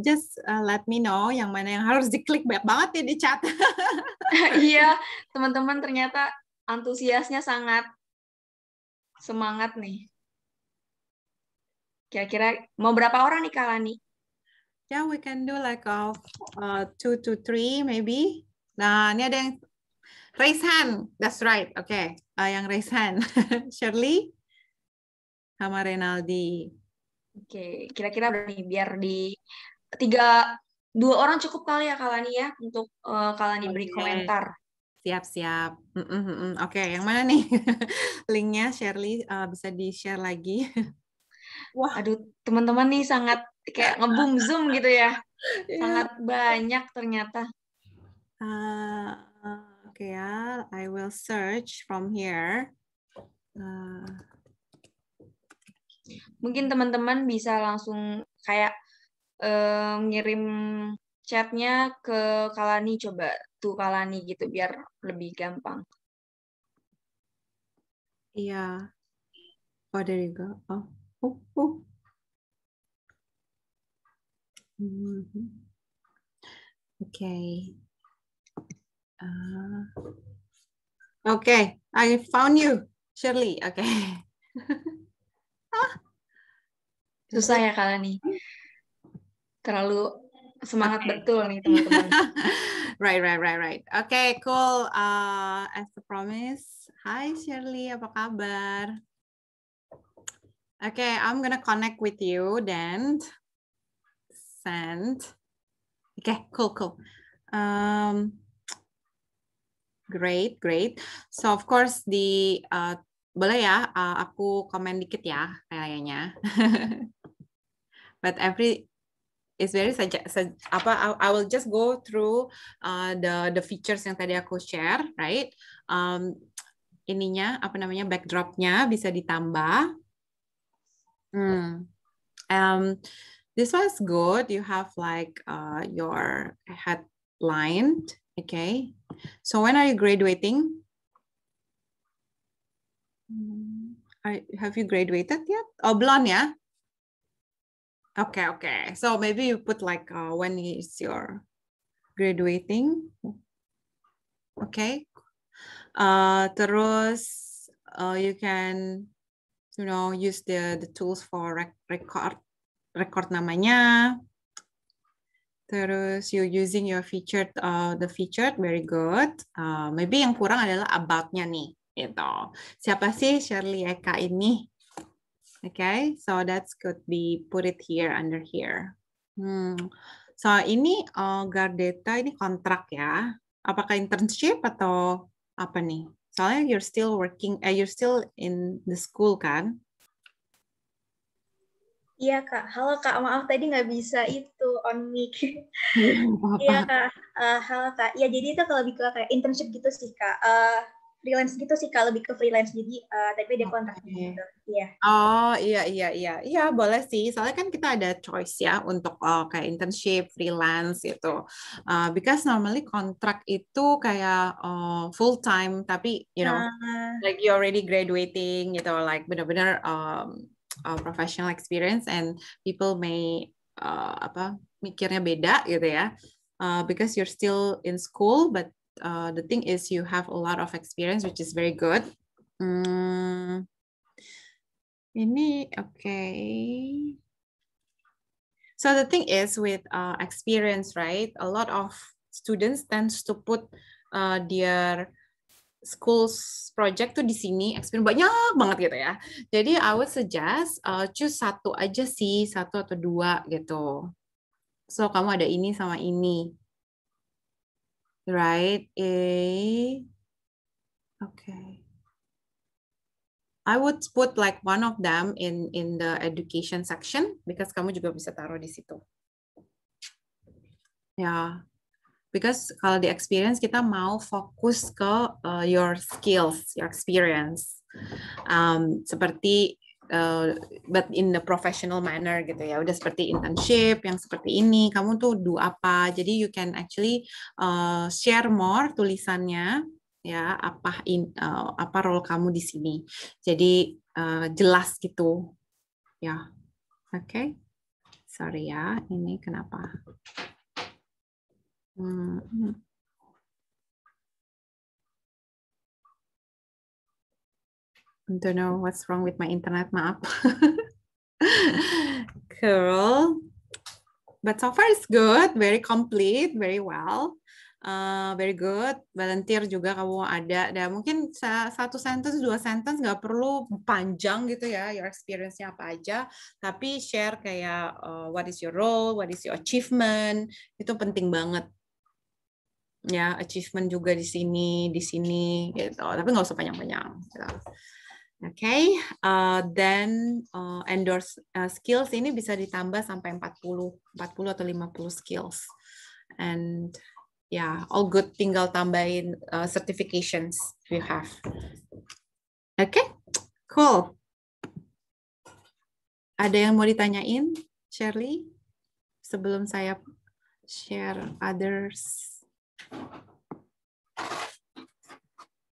just let me know yang mana yang harus diklik, banyak banget ya di chat. Iya, teman-teman ternyata antusiasnya sangat semangat nih. Kira-kira mau berapa orang nih Kak Lani? Yeah, we can do like 2 to 3 maybe. Nah, ini ada yang raise hand. That's right. Oke, yang raise hand. Shirley sama Renaldi. Oke, kira-kira berapa nih biar di dua orang cukup kali ya Kak Lani ya untuk Kak Lani beri Oke. komentar. Siap-siap. Oke, yang mana nih linknya Shirley bisa di-share lagi? Wah, Aduh, teman-teman nih sangat kayak nge-boom Zoom gitu ya. ya. Sangat banyak ternyata. Oke ya, I will search from here. Mungkin teman-teman bisa langsung kayak ngirim chatnya ke Kalani, coba tuh Kalani gitu biar lebih gampang. Iya. Oh, there you go. Oh. Okay. Okay, I found you, Shirley. Okay. Susah ya Kalani. Terlalu semangat betul nih teman-teman. Right. Okay, cool. As promised. Hi Shirley, apa kabar? Okay, I'm gonna connect with you then. Send. Okay, cool. Great. So of course boleh ya, aku komen dikit ya kayaknya. But it's very I will just go through the features yang tadi aku share, right? Ininya apa namanya, backdropnya bisa ditambah. This was good. You have like your headline. Okay. So when are you graduating? Have you graduated yet? Oh, belum ya? Okay. So maybe you put like when is your graduating? Okay. Terus you can use the tools for record namanya. Terus you using your featured, the featured, very good. Maybe yang kurang adalah about-nya nih, gitu. Siapa sih Shirley Eka ini? Okay, so that's could be put it here under here. So ini Gardeta ini kontrak ya. Apakah internship atau apa nih? Soalnya you're still working, you're still in the school kan? Iya Kak, halo Kak, maaf tadi nggak bisa itu on mic. Apa-apa. Iya Kak, halo Kak. Ya jadi itu lebih ke kayak internship gitu sih Kak. Freelance gitu sih Kak, lebih ke freelance. Jadi tapi ada kontrak gitu. Iya. Oh iya boleh sih. Soalnya kan kita ada choice ya untuk kayak internship, freelance gitu. Because normally kontrak itu kayak full time, tapi like you already graduating gitu, like benar-benar professional experience, and people may mikirnya beda gitu ya. Because you're still in school, but the thing is you have a lot of experience, which is very good. Ini okay. So the thing is with experience, right? A lot of students tends to put their schools project tuh di sini, experience banyak banget gitu ya. Jadi I would suggest choose satu aja sih, satu atau dua gitu. So kamu ada ini sama ini. right? Okay. I would put like one of them in the education section because kamu juga bisa taruh di situ. Ya, because kalau di experience kita mau fokus ke your skills, your experience, seperti but in the professional manner gitu ya. Udah seperti internship yang seperti ini, kamu tuh do apa? Jadi you can actually share more tulisannya. Ya, apa role kamu di sini. Jadi jelas gitu. Ya. Oke. Sorry ya, ini kenapa? I don't know what's wrong with my internet, maaf. Cool. But so far it's good, very complete, very well. Very good. Volunteer juga kamu ada. Dan mungkin satu sentence, dua sentence nggak perlu panjang gitu ya. Your experience-nya apa aja. Tapi share kayak what is your role, what is your achievement. Itu penting banget. Ya, achievement juga di sini gitu. Tapi nggak usah panjang-panjang. Gitu. Okay, then endorse skills ini bisa ditambah sampai 40 atau 50 skills. And yeah, all good, tinggal tambahin certifications you have. Okay, cool. Ada yang mau ditanyain, Shirley? Sebelum saya share others.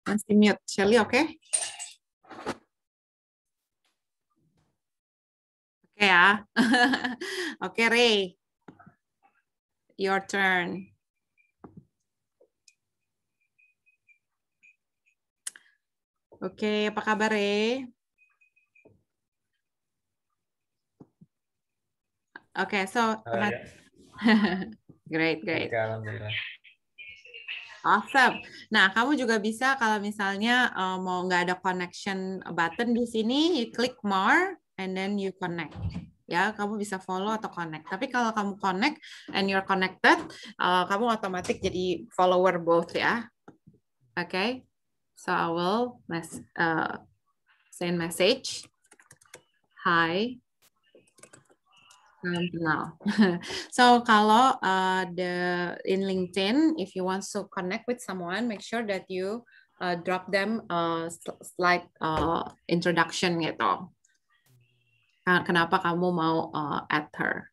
Masih mute, Shirley, oke? Okay? Oke ya. Oke, Ray. Your turn. Oke, apa kabar, Ray? Oke, so ya. great. Oke, alhamdulillah. Awesome. Nah, kamu juga bisa kalau misalnya mau nggak ada connection button di sini, you click more and then you connect. Ya, kamu bisa follow atau connect. Tapi kalau kamu connect and you're connected, kamu otomatis jadi follower both ya. Oke. Okay? So I will send message. Hi. Now. So kalau in LinkedIn, if you want to connect with someone, make sure that you drop them slide introduction gitu. Kenapa kamu mau add her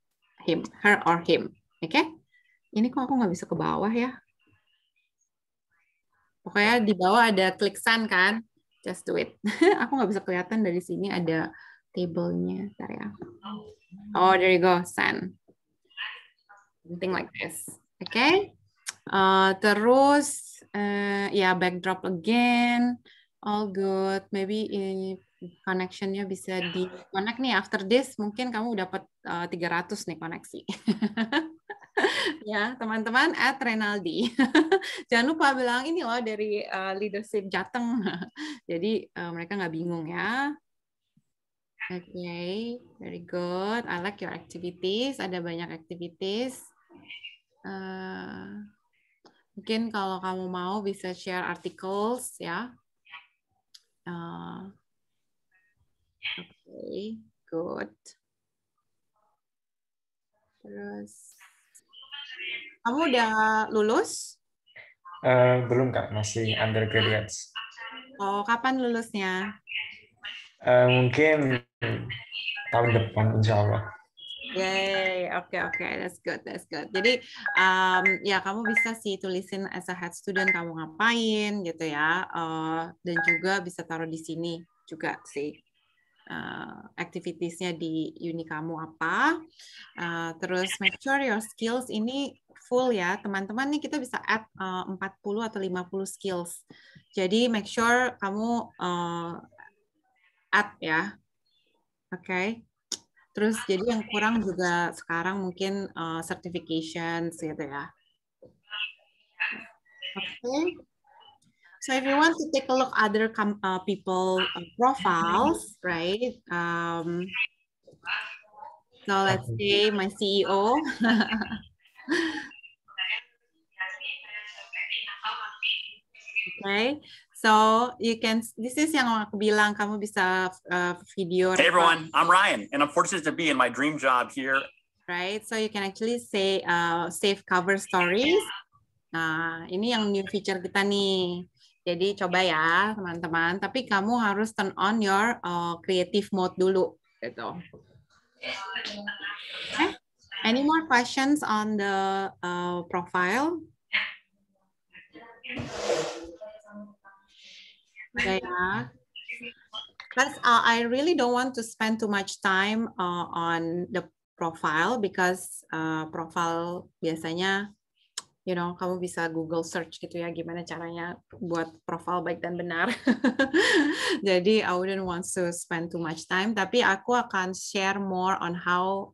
or him, oke? Okay? Ini kok aku nggak bisa ke bawah ya? Pokoknya di bawah ada klik sun kan? Just do it. Aku nggak bisa kelihatan dari sini ada table-nya. Bentar ya. Oh, there you go, sun. Something like this. Oke. Okay? Terus, ya backdrop again. All good. Maybe connection-nya bisa di-connect nih. After this, mungkin kamu dapat 300 nih koneksi. Ya, teman-teman, @Renaldi. Jangan lupa bilang ini loh dari leadership Jateng. Jadi mereka nggak bingung ya. Okay, very good. I like your activities. Ada banyak activities. Mungkin kalau kamu mau bisa share articles ya. Okay, good. Terus, kamu udah lulus? Belum Kak, masih undergraduate. Oh, kapan lulusnya? Mungkin tahun depan, insya Allah. Yay, oke, that's good. Jadi ya kamu bisa sih tulisin as a head student kamu ngapain gitu ya, dan juga bisa taruh di sini juga sih activitiesnya di uni kamu apa. Terus make sure your skills ini full ya teman-teman, nih kita bisa add 40 atau 50 skills. Jadi make sure kamu add ya, oke. Terus jadi yang kurang juga sekarang mungkin certifications gitu ya. Okay. So if you want to take a look other people profiles, right? So let's say my CEO. Okay, so you can, this is yang aku bilang, kamu bisa video. Hey everyone, I'm Ryan, and I'm fortunate to be in my dream job here. Right, so you can actually say save cover stories. Nah, ini yang new feature kita nih. Jadi coba ya teman-teman, tapi kamu harus turn on your creative mode dulu, gitu. Okay. Any more questions on the profile? Okay, ya. But I really don't want to spend too much time on the profile because profile biasanya, you know, kamu bisa Google search gitu ya, gimana caranya buat profile baik dan benar. Jadi I wouldn't want to spend too much time, tapi aku akan share more on how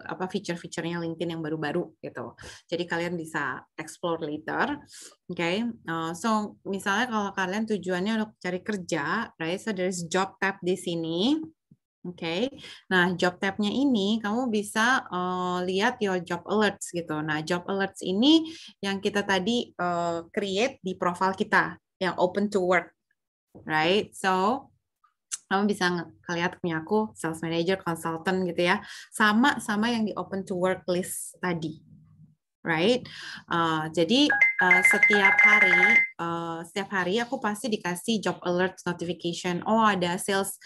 apa feature-featurenya LinkedIn yang baru-baru gitu. Jadi kalian bisa explore later. Okay, so misalnya kalau kalian tujuannya untuk cari kerja, right? So there's job tab di sini. Oke, nah job tab-nya ini kamu bisa lihat your job alerts gitu. Nah job alerts ini yang kita tadi create di profile kita yang open to work, right? So kamu bisa lihat punya aku sales manager, consultant gitu ya, sama yang di open to work list tadi. Right, jadi setiap hari aku pasti dikasih job alert notification. Oh ada sales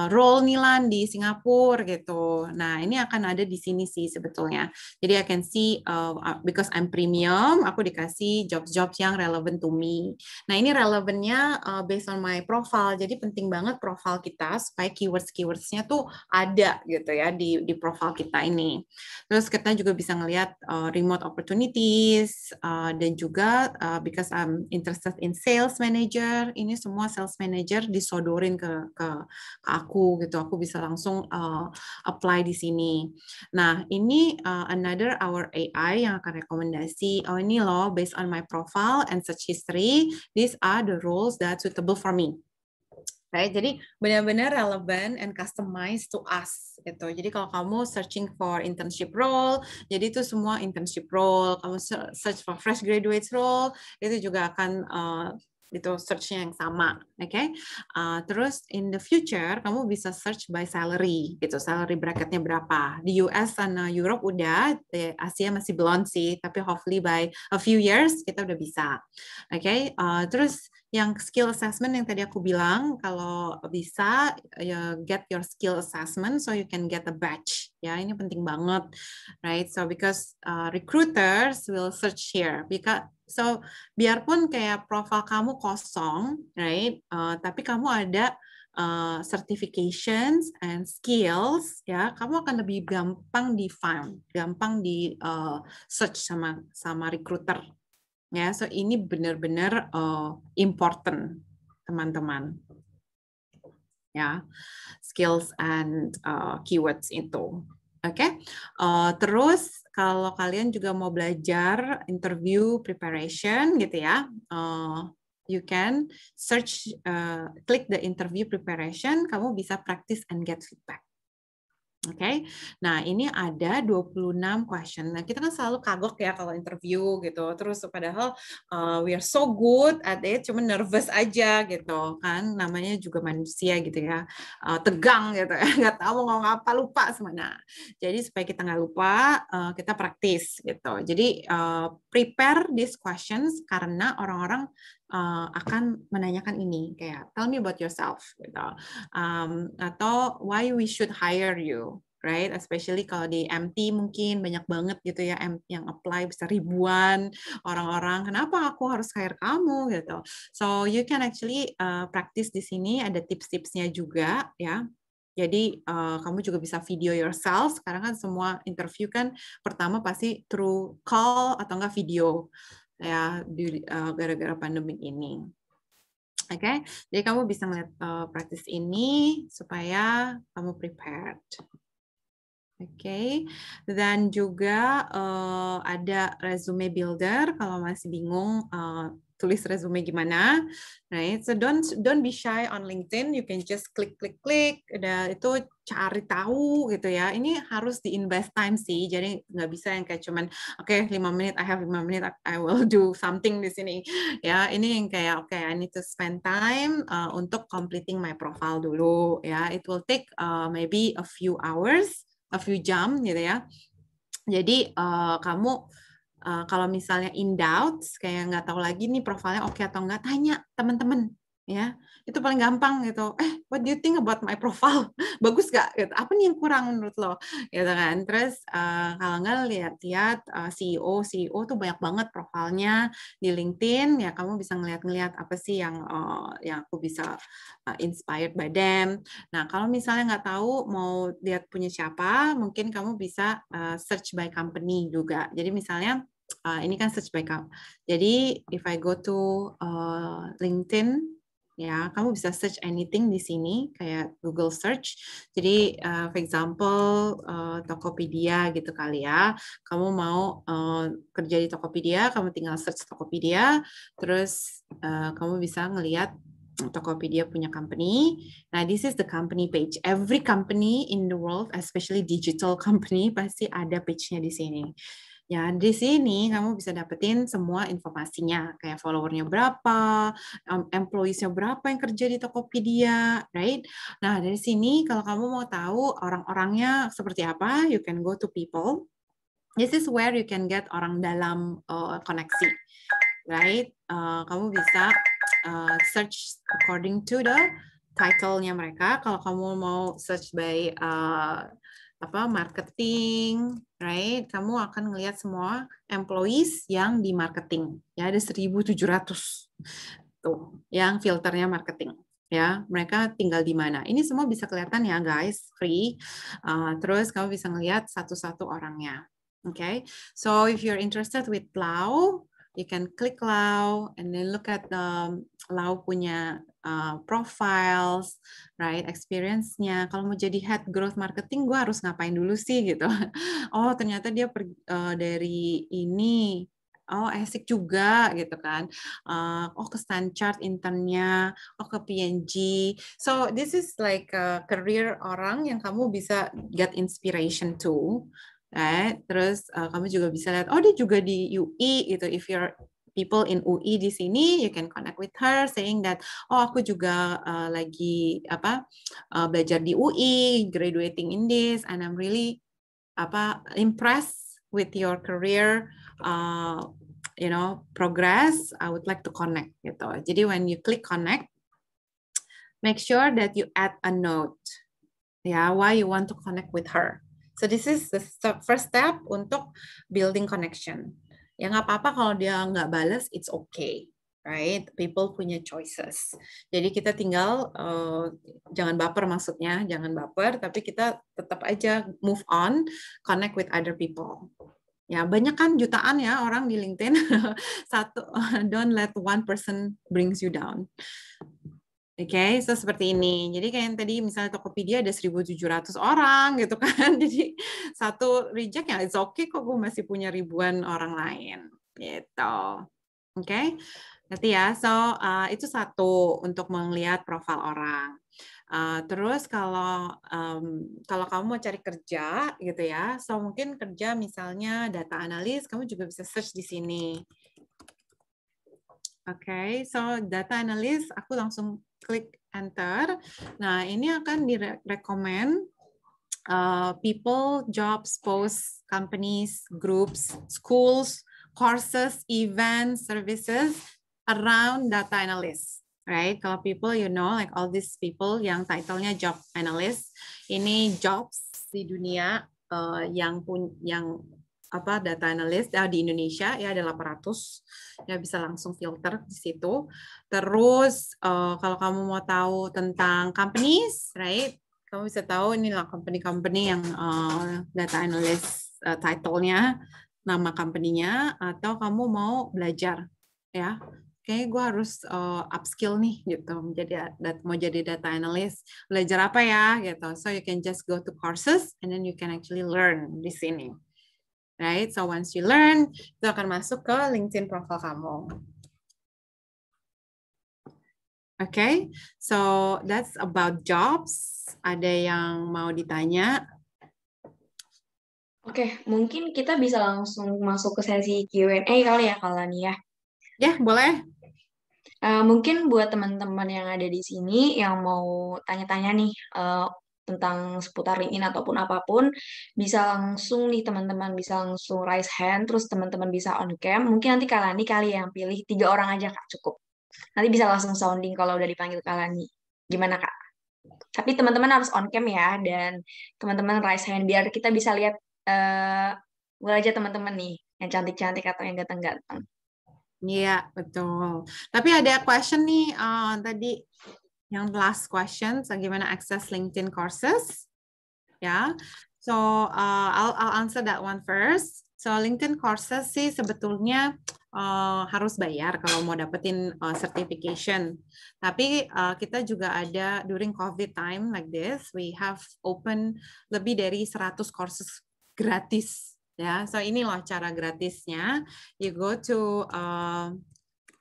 role nih Lan di Singapura gitu. Nah ini akan ada di sini sih sebetulnya. Jadi I can see because I'm premium, aku dikasih jobs yang relevant to me. Nah ini relevannya based on my profile. Jadi penting banget profile kita supaya keywords-keywordsnya tuh ada gitu ya di profile kita ini. Terus kita juga bisa ngelihat remote opportunities dan juga because I'm interested in sales manager, ini semua sales manager disodorin ke aku gitu, aku bisa langsung apply di sini. Nah ini another our AI yang akan rekomendasi, oh ini loh based on my profile and search history, these are the roles that suitable for me. Right, jadi benar-benar relevant and customized to us gitu. Jadi kalau kamu searching for internship role, jadi itu semua internship role. Kamu search for fresh graduates role, itu juga akan itu search-nya yang sama, oke? Okay? Terus in the future kamu bisa search by salary, gitu. Salary bracketnya berapa? Di US dan Europe udah, di Asia masih belum sih, tapi hopefully by a few years kita udah bisa, oke? Okay? Terus yang skill assessment yang tadi aku bilang, kalau bisa get your skill assessment so you can get a badge. Ya, ini penting banget, right? So because recruiters will search here. So biarpun kayak profil kamu kosong, right? Tapi kamu ada certifications and skills, ya, kamu akan lebih gampang di find, gampang di search sama recruiter. Ya, so ini benar-benar important, teman-teman. Ya, skills and keywords itu. Oke, terus kalau kalian juga mau belajar interview preparation gitu ya, you can search, klik the interview preparation, kamu bisa practice and get feedback. Oke, okay. Nah ini ada 26 question. Nah kita kan selalu kagok ya kalau interview gitu. Terus padahal we are so good at it, cuma nervous aja gitu kan. Namanya juga manusia gitu ya, tegang gitu ya, nggak tahu mau ngomong apa, lupa semuanya. Jadi supaya kita nggak lupa, kita praktis gitu. Jadi prepare these questions karena orang-orang akan menanyakan ini kayak tell me about yourself gitu, atau why we should hire you, right? Especially kalau di MT mungkin banyak banget gitu ya yang apply bisa ribuan orang-orang. Kenapa aku harus hire kamu gitu? So you can actually practice di sini, ada tips-tipsnya juga ya. Jadi kamu juga bisa video yourself. Sekarang kan semua interview kan pertama pasti through call atau enggak video ya, gara-gara pandemi ini. Oke, okay? Jadi kamu bisa ngeliat praktis ini supaya kamu prepared. Oke, okay. Dan juga ada resume builder kalau masih bingung tulis resume gimana, right? So don't be shy on LinkedIn. You can just klik. Udah itu cari tahu gitu ya. Ini harus di-invest time sih. Jadi nggak bisa yang kayak cuman oke, 5 menit, I have 5 menit, I will do something di sini. Ya, ini yang kayak oke, I need to spend time untuk completing my profile dulu ya. It will take maybe a few hours, a few jam gitu ya. Jadi kamu kalau misalnya in doubt, kayak nggak tahu lagi nih profilnya oke atau nggak, tanya teman-teman ya, itu paling gampang gitu. What do you think about my profile? Bagus nggak? Gitu. Apa nih yang kurang menurut lo? Gitu kan. Terus kalau nggak lihat-lihat CEO tuh banyak banget profilnya di LinkedIn ya, kamu bisa ngeliat-ngeliat apa sih yang aku bisa inspired by them. Nah kalau misalnya nggak tahu mau lihat punya siapa, mungkin kamu bisa search by company juga. Jadi misalnya ini kan search by company. Jadi if I go to LinkedIn ya, kamu bisa search anything di sini kayak Google search. Jadi for example Tokopedia gitu kali ya. Kamu mau kerja di Tokopedia, kamu tinggal search Tokopedia, terus kamu bisa ngelihat Tokopedia punya company. Nah, this is the company page. Every company in the world, especially digital company, pasti ada page-nya di sini. Ya, di sini kamu bisa dapetin semua informasinya, kayak followernya berapa, employees-nya berapa yang kerja di Tokopedia, right? Nah, dari sini kalau kamu mau tahu orang-orangnya seperti apa, you can go to people. This is where you can get orang dalam koneksi, right? Kamu bisa search according to the title-nya mereka. Kalau kamu mau search by marketing, right? Kamu akan ngelihat semua employees yang di marketing. Ya, ada 1.700 tuh yang filternya marketing. Ya, mereka tinggal di mana. Ini semua bisa kelihatan ya, guys, free. Terus kamu bisa ngelihat satu-satu orangnya. Okay? So if you're interested with Lau, you can click Lau and then look at the Lau punya profiles, right, experience-nya. Kalau mau jadi head growth marketing, gue harus ngapain dulu sih gitu. Oh, ternyata dia dari ini. Oh, asik juga gitu kan. Oh, ke Stanchart internnya, oh ke P&G. So this is like a career orang yang kamu bisa get inspiration to. Right? Terus kamu juga bisa lihat, oh dia juga di UI gitu. If you're people in UI di sini, you can connect with her, saying that, oh aku juga lagi belajar di UI, graduating in this, and I'm really impressed with your career, progress. I would like to connect gitu. Jadi when you click connect, make sure that you add a note, ya, why you want to connect with her. So this is the first step untuk building connection. Ya nggak apa-apa kalau dia nggak balas, it's okay, right? People punya choices. Jadi kita tinggal jangan baper maksudnya, jangan baper, tapi kita tetap aja move on, connect with other people. Ya banyak kan jutaan ya orang di LinkedIn. Don't let one person brings you down. Oke, so seperti ini. Jadi kayak yang tadi misalnya Tokopedia ada 1.700 orang gitu kan. Jadi satu reject ya it's okay kok, gue masih punya ribuan orang lain gitu. Oke. Nanti ya. So itu satu untuk melihat profil orang. Terus kalau kamu mau cari kerja gitu ya, so mungkin kerja misalnya data analis, kamu juga bisa search di sini. Oke, so data analyst, aku langsung klik enter. Nah, ini akan direkomend people, jobs, posts, companies, groups, schools, courses, events, services around data analyst. Right? Kalau people, you know, like all these people yang titlenya job analyst, ini jobs di dunia yang data analyst di Indonesia ya ada 800 ya, bisa langsung filter di situ. Terus kalau kamu mau tahu tentang companies, right? Kamu bisa tahu inilah company-company yang data analyst title-nya, nama company-nya, atau kamu mau belajar ya. Kayaknya gue harus upskill nih gitu, mau jadi data analyst, belajar apa ya gitu. So you can just go to courses and then you can actually learn di sini. Right, so once you learn, itu akan masuk ke LinkedIn profile kamu. Okay, so that's about jobs. Ada yang mau ditanya? Oke, mungkin kita bisa langsung masuk ke sesi Q&A kali ya, Kalani ya. Ya, boleh. Mungkin buat teman-teman yang ada di sini yang mau tanya-tanya nih tentang seputar LinkedIn ataupun apapun, bisa langsung nih teman-teman bisa langsung raise hand, terus teman-teman bisa on cam. Mungkin nanti Kalani kali yang pilih 3 orang aja Kak, cukup. Nanti bisa langsung sounding kalau udah dipanggil Kalani. Gimana Kak? Tapi teman-teman harus on cam ya, dan teman-teman raise hand biar kita bisa lihat wajah teman-teman nih, yang cantik-cantik atau yang ganteng-ganteng. Iya, betul. Tapi ada question nih tadi yang last question, gimana access LinkedIn courses? Ya, so I'll answer that one first. So LinkedIn courses sih sebetulnya harus bayar kalau mau dapetin certification. Tapi kita juga ada during COVID time like this, we have open lebih dari 100 courses gratis. Ya, so ini loh cara gratisnya. You go to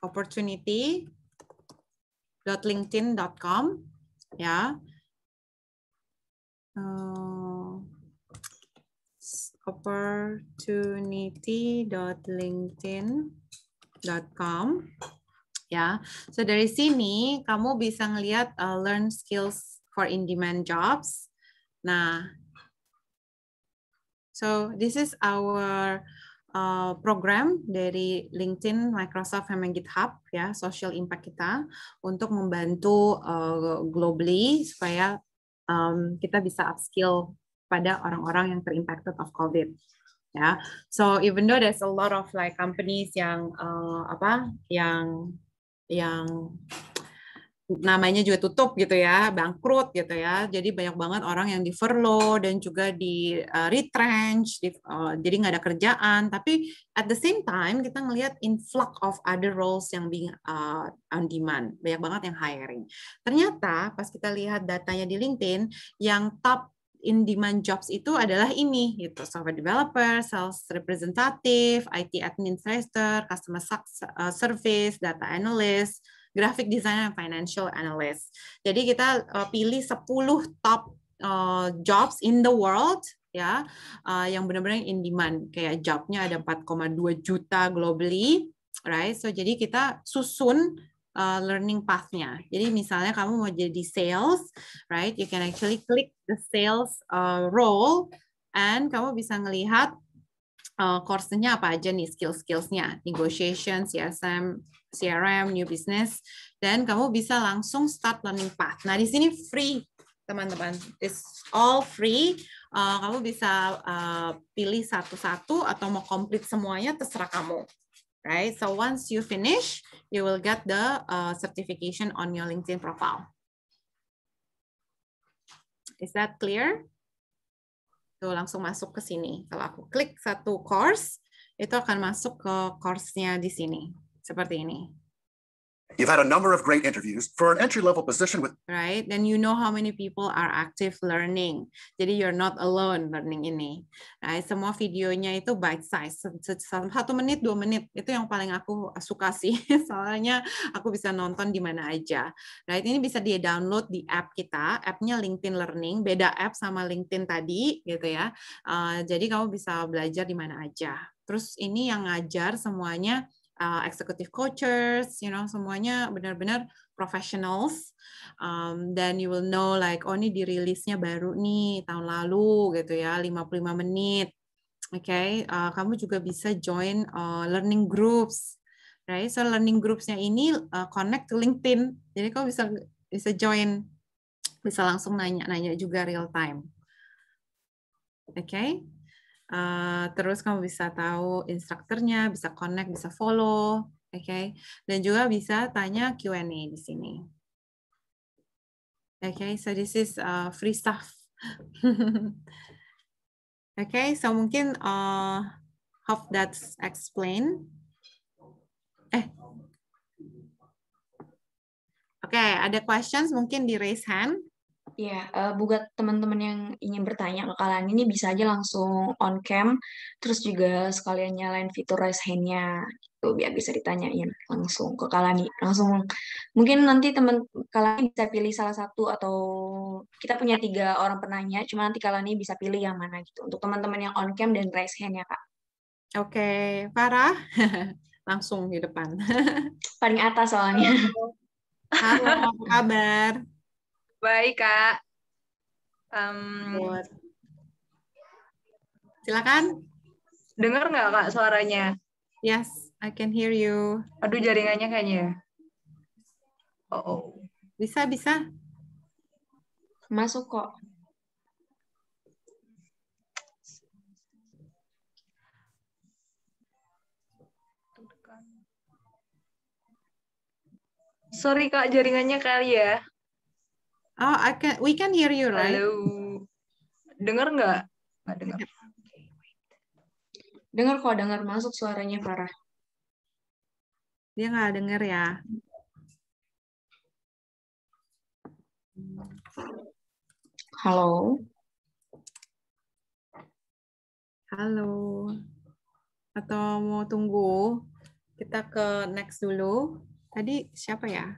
opportunity.linkedin.com, ya. Opportunity.linkedin.com, ya. So dari sini kamu bisa ngelihat learn skills for in-demand jobs. Nah, so this is our program dari LinkedIn, Microsoft, sama GitHub, ya, social impact kita untuk membantu globally supaya kita bisa upskill pada orang-orang yang terimpacted of COVID. Ya, so even though there's a lot of like companies yang yang namanya juga tutup gitu ya, bangkrut gitu ya. Jadi banyak banget orang yang di furlough dan juga di retrench, jadi nggak ada kerjaan. Tapi at the same time kita ngelihat influx of other roles yang being on demand, banyak banget yang hiring. Ternyata pas kita lihat datanya di LinkedIn, yang top in demand jobs itu adalah ini gitu, software developer, sales representative, IT administrator, customer service, data analyst, graphic designer, and financial analyst. Jadi kita pilih 10 top jobs in the world ya, yang benar-benar in demand. Kayak jobnya ada 4,2 juta globally, right? So jadi kita susun learning path-nya. Jadi misalnya kamu mau jadi sales, right? You can actually click the sales role and kamu bisa ngelihat course-nya apa aja nih, skill-skillsnya, negotiation, CRM, new business, dan kamu bisa langsung start learning path. Nah, di sini free, teman-teman. It's all free. Kamu bisa pilih satu-satu atau mau complete semuanya, terserah kamu. Right? So once you finish, you will get the certification on your LinkedIn profile. Is that clear? Tuh, langsung masuk ke sini. Kalau aku klik satu course, itu akan masuk ke course-nya di sini. Seperti ini. You've had a number of great interviews for an entry-level position with... Right, then you know how many people are active learning. Jadi you're not alone learning ini. Right, semua videonya itu bite size, 1 menit, 2 menit. Itu yang paling aku suka sih. Soalnya aku bisa nonton di mana aja. Right, ini bisa di-download di app kita. App-nya LinkedIn Learning, beda app sama LinkedIn tadi, gitu ya. Jadi kamu bisa belajar di mana aja. Terus ini yang ngajar semuanya executive coaches, you know, semuanya benar-benar professionals. Dan you will know like, oh ini dirilisnya baru nih tahun lalu gitu ya, 55 menit. Oke, kamu juga bisa join learning groups, right? So learning groups-nya ini connect to LinkedIn. Jadi kamu bisa join, bisa langsung nanya-nanya juga real time. Oke. Terus kamu bisa tahu instrukturnya, bisa connect, bisa follow, okay? Dan juga bisa tanya Q&A di sini. Okay, so this is free stuff. Okay, so mungkin hope that's explained. Okay, ada questions mungkin di raise hand. Ya, buat teman-teman yang ingin bertanya ke kalian ini bisa aja langsung on cam, terus juga sekalian nyalain fitur raise hand-nya, gitu, biar bisa ditanyain langsung ke Kalani. Langsung, mungkin nanti teman Kalani bisa pilih salah satu atau kita punya 3 orang penanya, cuma nanti Kalani bisa pilih yang mana gitu. Untuk teman-teman yang on cam dan raise hand ya Kak. Oke, Farah, langsung di depan. Paling atas soalnya. Halo, apa kabar? Baik, Kak. Good. Silakan. Dengar nggak, Kak, suaranya? Yes, I can hear you. Aduh, jaringannya kayaknya. Oh. Bisa. Masuk kok. Sorry, Kak, jaringannya kali ya. Oh, we can hear you, right? Halo. Dengar nggak? Nggak dengar. Dengar masuk suaranya Farah. Dia nggak dengar ya. Halo. Atau mau tunggu? Kita ke next dulu. Tadi siapa ya?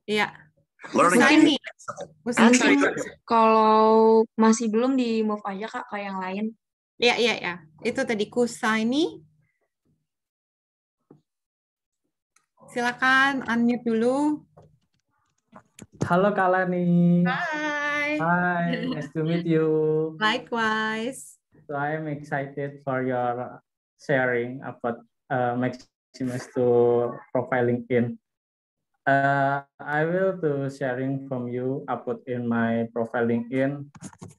Iya. Mungkin kalau masih belum di move aja Kak ke yang lain. Iya. Itu tadi Kusaini. Silakan unmute dulu. Halo Kalani. Hi. Hi, nice to meet you. Likewise. So I am excited for your sharing about Maximus to profile LinkedIn. I will to sharing from you about in my profile LinkedIn.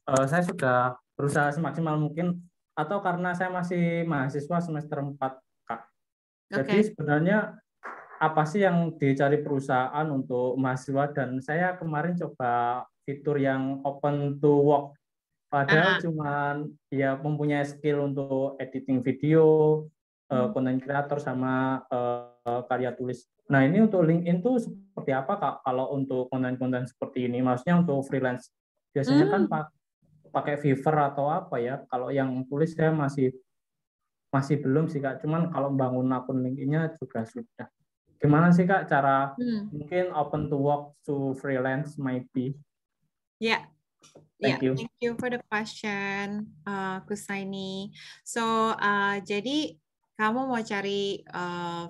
Saya sudah berusaha semaksimal mungkin atau karena saya masih mahasiswa semester 4, Kak. Jadi sebenarnya apa sih yang dicari perusahaan untuk mahasiswa, dan saya kemarin coba fitur yang open to work. Padahal cuman ya mempunyai skill untuk editing video, content creator sama karya tulis. Nah, ini untuk LinkedIn tuh seperti apa Kak kalau untuk konten-konten seperti ini? Maksudnya untuk freelance. Biasanya kan pakai Fiverr atau apa ya. Kalau yang tulis saya masih belum sih Kak. Cuman kalau bangun akun LinkedIn-nya juga sudah. Gimana sih Kak cara mungkin open to work to freelance might be? Yeah. Thank you. Thank you for the question, Kusaini. So, jadi kamu mau cari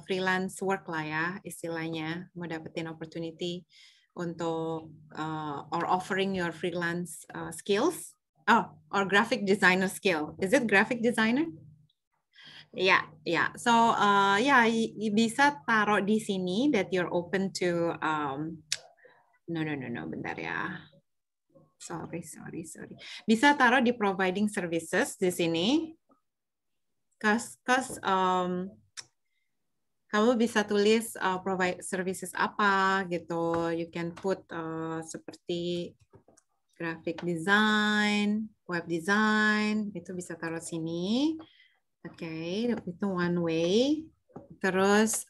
freelance work lah ya, istilahnya, mau dapetin opportunity untuk or offering your freelance skills, or graphic designer skill. Is it graphic designer? Ya. So, bisa taruh di sini that you're open to. No, bentar ya. Sorry. Bisa taruh di providing services di sini. Kamu bisa tulis provide services apa gitu. You can put seperti graphic design, web design, itu bisa taruh sini. Oke, itu one way. Terus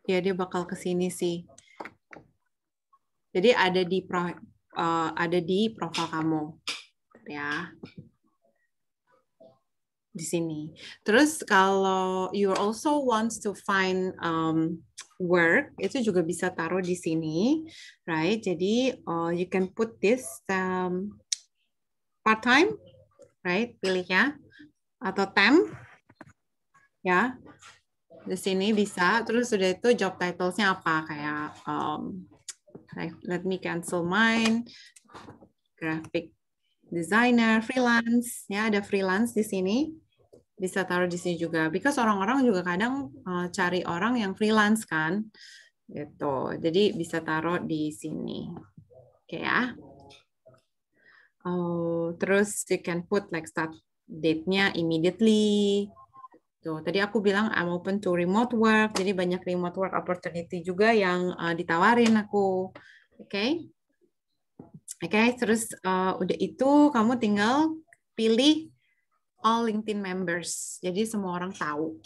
ya dia bakal ke sini sih. Jadi ada di profil kamu, ya. Di sini. Terus kalau you also wants to find work, itu juga bisa taruh di sini, right? Jadi you can put this part-time, right? Pilihnya atau temp, ya. Di sini bisa. Terus sudah itu job titles-nya apa? Kayak let me cancel mine. Graphic designer, freelance, ya ada freelance di sini. Bisa taruh di sini juga. Because orang-orang juga kadang cari orang yang freelance kan, gitu. Jadi bisa taruh di sini, oke ya. Terus you can put like start date-nya immediately. Tuh, tadi aku bilang I'm open to remote work, jadi banyak remote work opportunity juga yang ditawarin aku. Oke, terus udah itu kamu tinggal pilih all LinkedIn members. Jadi semua orang tahu.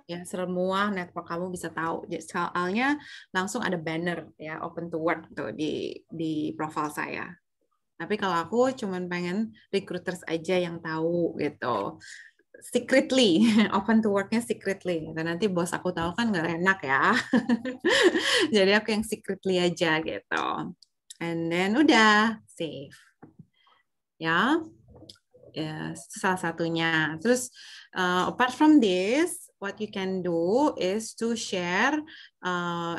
Ya, semua network kamu bisa tahu. Jadi soalnya langsung ada banner ya open to work tuh di profile saya. Tapi kalau aku cuman pengen recruiters aja yang tahu gitu. Secretly, open to work-nya secretly. Dan nanti bos aku tahu kan nggak enak ya. Jadi aku yang secretly aja gitu. And then udah save. Ya, salah satunya. Terus apart from this, what you can do is to share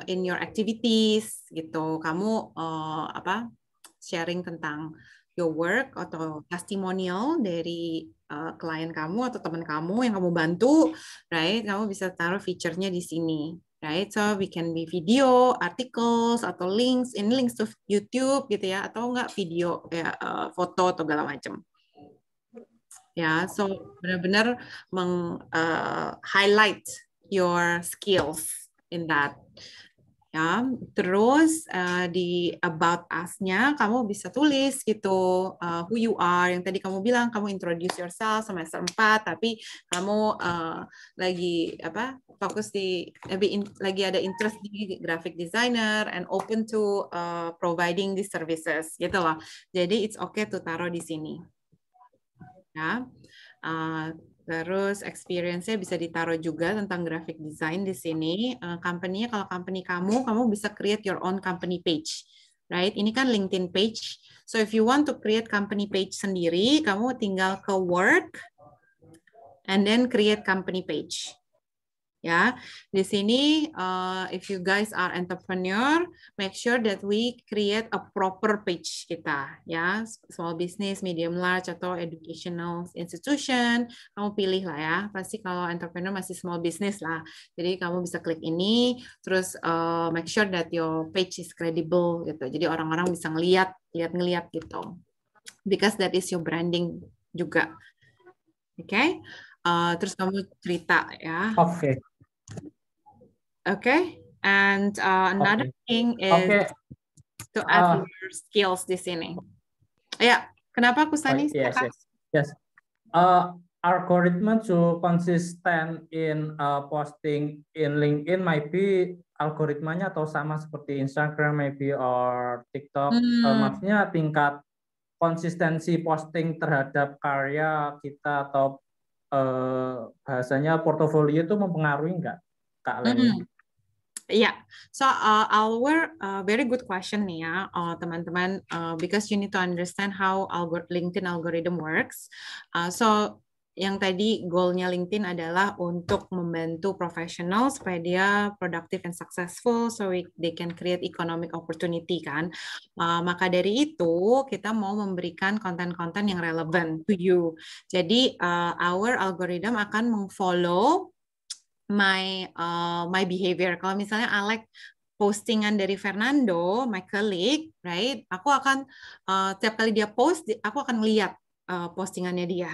in your activities gitu. Kamu sharing tentang your work atau testimonial dari klien kamu atau teman kamu yang kamu bantu, right? Kamu bisa taruh feature-nya di sini. Right, so we can be video, articles, atau links to YouTube gitu ya, atau enggak video ya foto atau segala macam. Ya, so benar-benar highlight your skills in that. Ya, terus di about us-nya kamu bisa tulis gitu who you are, yang tadi kamu bilang kamu introduce yourself semester 4 tapi kamu lagi fokus di lagi ada interest di graphic designer and open to providing these services gitu loh. Jadi it's okay to taruh di sini. Ya. Terus experience-nya bisa ditaruh juga tentang graphic design di sini. Company-nya kalau company kamu bisa create your own company page. Right? Ini kan LinkedIn page. So if you want to create company page sendiri, kamu tinggal ke work and then create company page. Ya, di sini if you guys are entrepreneur, make sure that we create a proper page kita, ya, small business, medium large atau educational institution, kamu pilih lah ya. Pasti kalau entrepreneur masih small business lah. Jadi kamu bisa klik ini, terus make sure that your page is credible gitu. Jadi orang-orang bisa ngeliat gitu. Because that is your branding juga. Oke? Terus kamu cerita ya. Oke. Okay, and another thing is to add your skills di sini. Ya, kenapa Kusani? Yes. Algorithm to consistent in posting in LinkedIn might be algoritmanya atau sama seperti Instagram maybe or TikTok. Maksudnya tingkat konsistensi posting terhadap karya kita atau bahasanya portofolio itu mempengaruhi nggak, Kak Leni? Yeah, so our very good question nih ya, teman-teman, because you need to understand how LinkedIn algorithm works. So yang tadi goalnya LinkedIn adalah untuk membantu profesional supaya dia productive and successful, so they can create economic opportunity kan. Maka dari itu kita mau memberikan konten-konten yang relevant to you. Jadi our algorithm akan mengfollow my behavior. Kalau misalnya I like postingan dari Fernando, my colleague, right? Aku akan setiap kali dia post, aku akan lihat postingannya dia,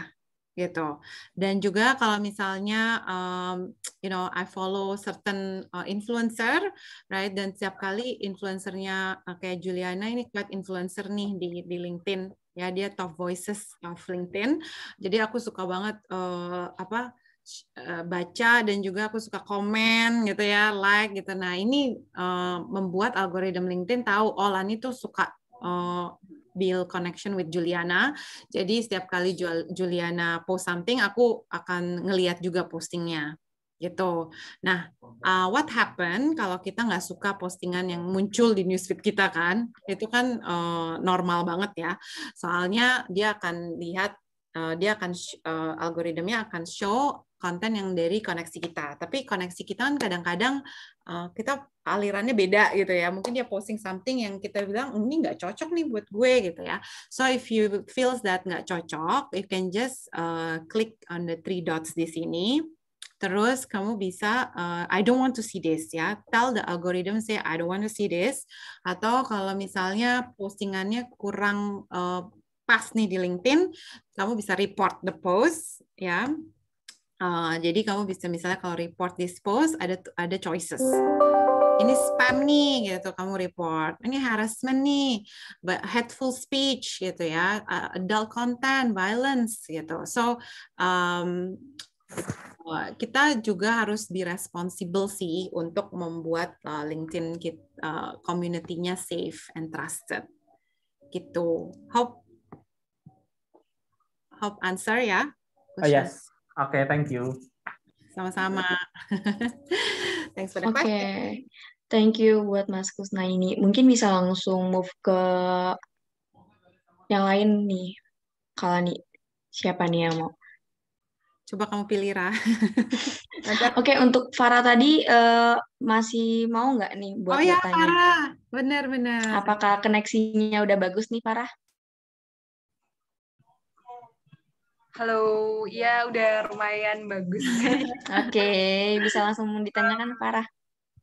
gitu. Dan juga kalau misalnya, I follow certain influencer, right? Dan setiap kali influencernya kayak Juliana ini quite influencer nih di LinkedIn, ya dia top voices of LinkedIn. Jadi aku suka banget baca dan juga aku suka komen gitu ya, like gitu. Nah ini membuat algoritma LinkedIn tahu Lani tuh suka build connection with Juliana. Jadi setiap kali Juliana post something, aku akan ngelihat juga postingnya gitu. Nah, what happen kalau kita nggak suka postingan yang muncul di newsfeed kita kan? Itu kan normal banget ya. Soalnya dia akan lihat, algoritmnya akan show konten yang dari koneksi kita. Tapi koneksi kita kan kadang-kadang kita alirannya beda gitu ya. Mungkin dia posting something yang kita bilang ini nggak cocok nih buat gue gitu ya. So if you feels that nggak cocok, you can just click on the 3 dots di sini. Terus kamu bisa I don't want to see this ya. Tell the algorithm say I don't want to see this. Atau kalau misalnya postingannya kurang pas nih di LinkedIn, kamu bisa report the post ya. Jadi kamu bisa misalnya kalau report this post ada choices ini spam nih gitu kamu report, ini harassment nih, hateful speech gitu ya, adult content, violence gitu. So kita juga harus be responsible sih untuk membuat LinkedIn community-nya safe and trusted gitu. Hope answer ya. Oh, yes. Okay, thank you. Sama-sama. Thanks for the Oke, question. thank you buat Mas Kusna ini. Mungkin bisa langsung move ke yang lain nih. Kalani, siapa nih yang mau? Coba kamu pilih, Ra. Oke, untuk Farah tadi masih mau nggak nih buat ya, bertanya? Farah. Benar. Apakah koneksinya udah bagus nih, Farah? Halo, ya udah lumayan bagus. Oke, bisa langsung ditanyakan Farah.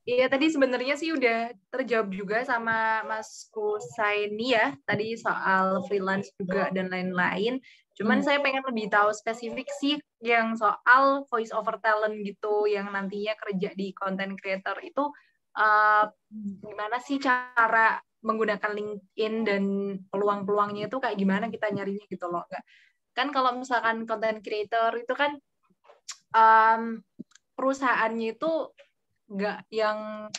Iya, tadi sebenarnya sih udah terjawab juga sama Mas Kusaini ya, tadi soal freelance juga dan lain-lain. Cuman saya pengen lebih tahu spesifik sih yang soal voice over talent gitu, yang nantinya kerja di content creator itu gimana sih cara menggunakan LinkedIn dan peluang-peluangnya itu kayak gimana kita nyarinya gitu loh. Kan kalau misalkan content creator itu kan perusahaannya itu nggak yang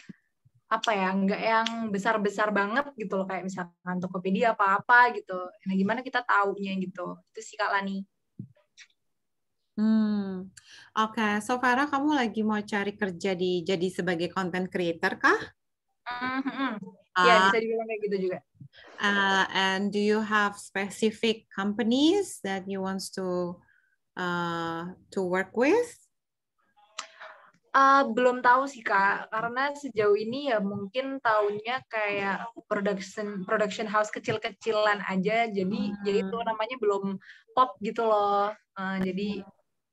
nggak yang besar-besar banget gitu loh, kayak misalkan Tokopedia apa-apa gitu. Nah, gimana kita taunya gitu? Itu sih Kak Lani. Oke, so Farah, kamu lagi mau cari kerja jadi sebagai content creator kah? Ya, bisa dibilang kayak gitu juga. And do you have specific companies that you want to work with? Belum tahu sih Kak, karena sejauh ini ya mungkin tahunya kayak production house kecil-kecilan aja, jadi ya itu namanya belum pop gitu loh. Jadi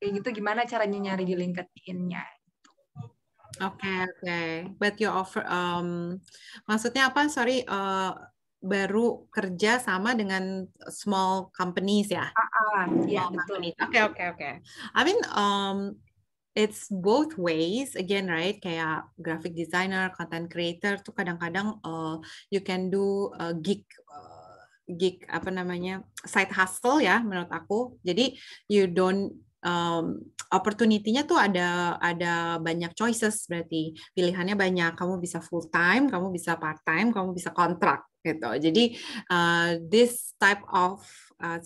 kayak gitu gimana caranya nyari di LinkedIn-nya? Oke. But you offer, maksudnya apa? Sorry, baru kerja sama dengan small companies ya? Ya, betul. Oke. I mean, it's both ways again, right? Kayak graphic designer, content creator tuh kadang-kadang you can do gig apa namanya, side hustle ya menurut aku. Jadi you don't opportunity-nya tuh ada banyak choices, berarti pilihannya banyak. Kamu bisa full time, kamu bisa part time, kamu bisa kontrak gitu. Jadi this type of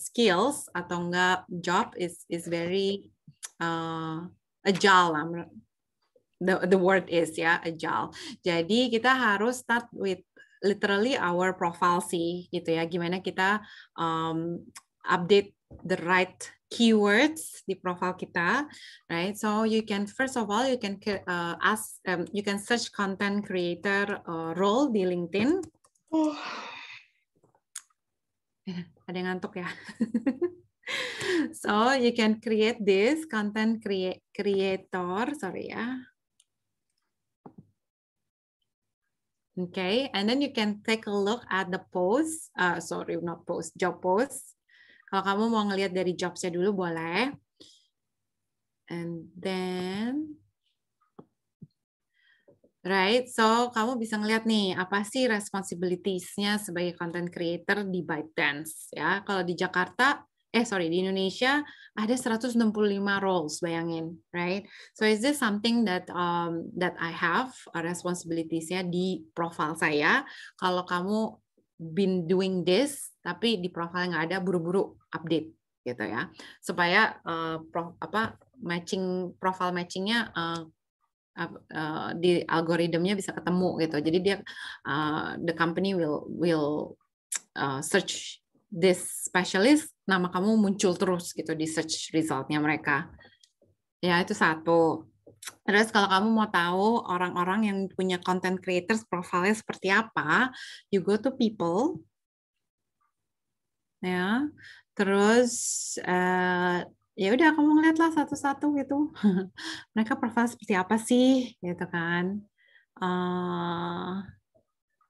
skills atau enggak job is very agile lah. The word is ya agile. Jadi kita harus start with literally our profile sih gitu ya. Gimana kita update the right keywords di profile kita, right? So you can first of all you can you can search content creator role di LinkedIn. Ada yang ngantuk ya. So you can create this content creator, sorry ya. Okay, and then you can take a look at the post, job post. Kalau kamu mau ngelihat dari jobsnya dulu boleh. And then, right, so kamu bisa ngelihat nih, apa sih responsibilities-nya sebagai content creator di ByteDance. Ya, kalau di Jakarta, di Indonesia ada 165 roles, bayangin, right? So is this something that I have responsibilities-nya di profile saya? Kalau kamu been doing this, tapi di profile nggak ada, buru-buru update gitu ya, supaya profile matchingnya di algoritmnya bisa ketemu gitu. Jadi dia the company will search this specialist, nama kamu muncul terus gitu di search resultnya mereka. Ya, itu satu. Terus kalau kamu mau tahu orang-orang yang punya content creators profilnya seperti apa, you go to people. Ya. Terus ya udah kamu ngeliatlah satu-satu gitu. Mereka profil seperti apa sih gitu kan.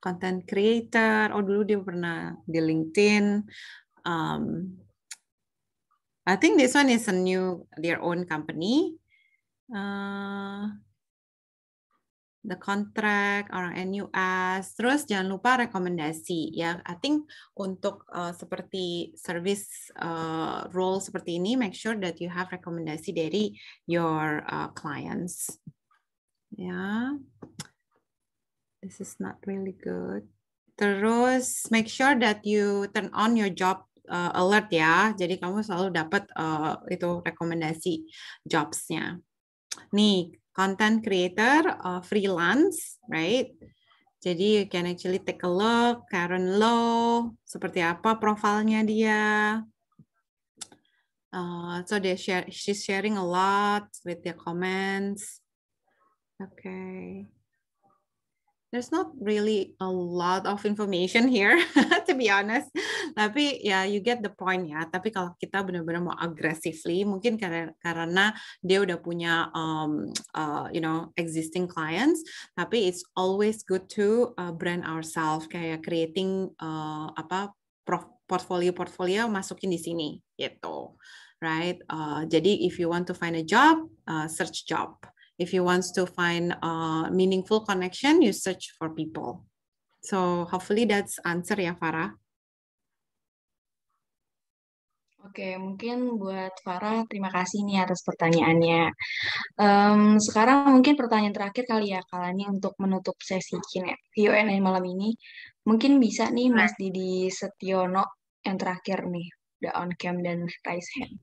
Content creator, dulu dia pernah di LinkedIn. I think this one is their own company. the contract or NUS. Terus jangan lupa rekomendasi ya. I think untuk seperti service role seperti ini, make sure that you have rekomendasi dari your clients. Ya, this is not really good. Terus make sure that you turn on your job alert ya. Jadi kamu selalu dapat itu rekomendasi jobs-nya. Nih, content creator, freelance, right? Jadi you can actually take a look, Karen Low, seperti apa profilnya dia. So she's sharing a lot with the comments. Okay. There's not really a lot of information here, to be honest. Tapi ya, you get the point ya. Tapi kalau kita benar-benar mau aggressively, mungkin karena dia udah punya, existing clients. Tapi it's always good to brand ourselves, kayak creating portfolio masukin di sini, gitu, right? Jadi if you want to find a job, search job. If you want to find a meaningful connection, you search for people. So hopefully that's answer ya, Farah. Oke, mungkin buat Farah, terima kasih nih atas pertanyaannya. Sekarang mungkin pertanyaan terakhir kali ya, Kalani, untuk menutup sesi Q&A malam ini. Mungkin bisa nih Mas Didi Setiono yang terakhir nih, udah on cam dan raise hand.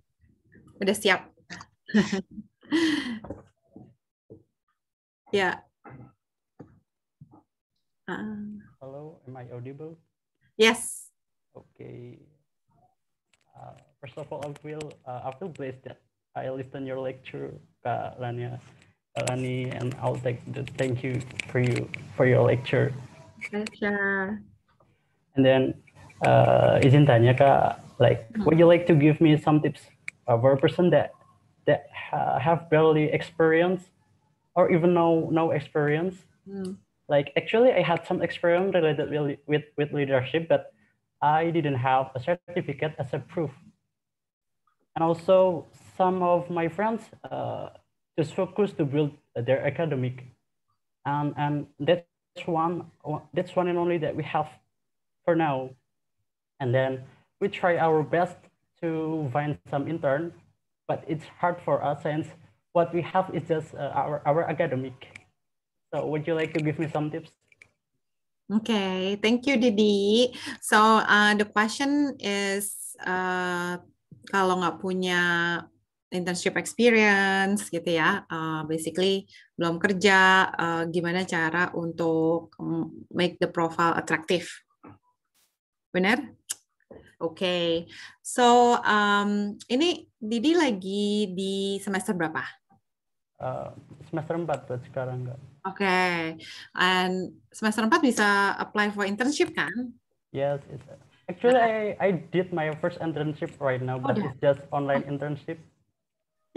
Udah siap. Yeah. Hello, am I audible? Yes. Okay. First of all, I feel blessed that I listened your lecture, Kak Lani, and I'll thank you for your lecture. Pleasure. And then, izin tanya Kak, would you like to give me some tips for a person that have barely experience? Or even no experience. Like actually, I had some experience related with leadership, but I didn't have a certificate as a proof. And also, some of my friends just focus to build their academic, and that's one and only that we have for now. And then we try our best to find some intern, but it's hard for us since what we have is just our academic. So would you like to give me some tips? Okay, thank you, Didi. So the question is, kalau nggak punya internship experience gitu ya, basically belum kerja, gimana cara untuk make the profile attractive? Benar? Okay, so ini Didi lagi di semester berapa? Semester 4 buat sekarang enggak. Okay, and semester 4 bisa apply for internship kan? Yes, actually I did my first internship right now, but it's just online internship.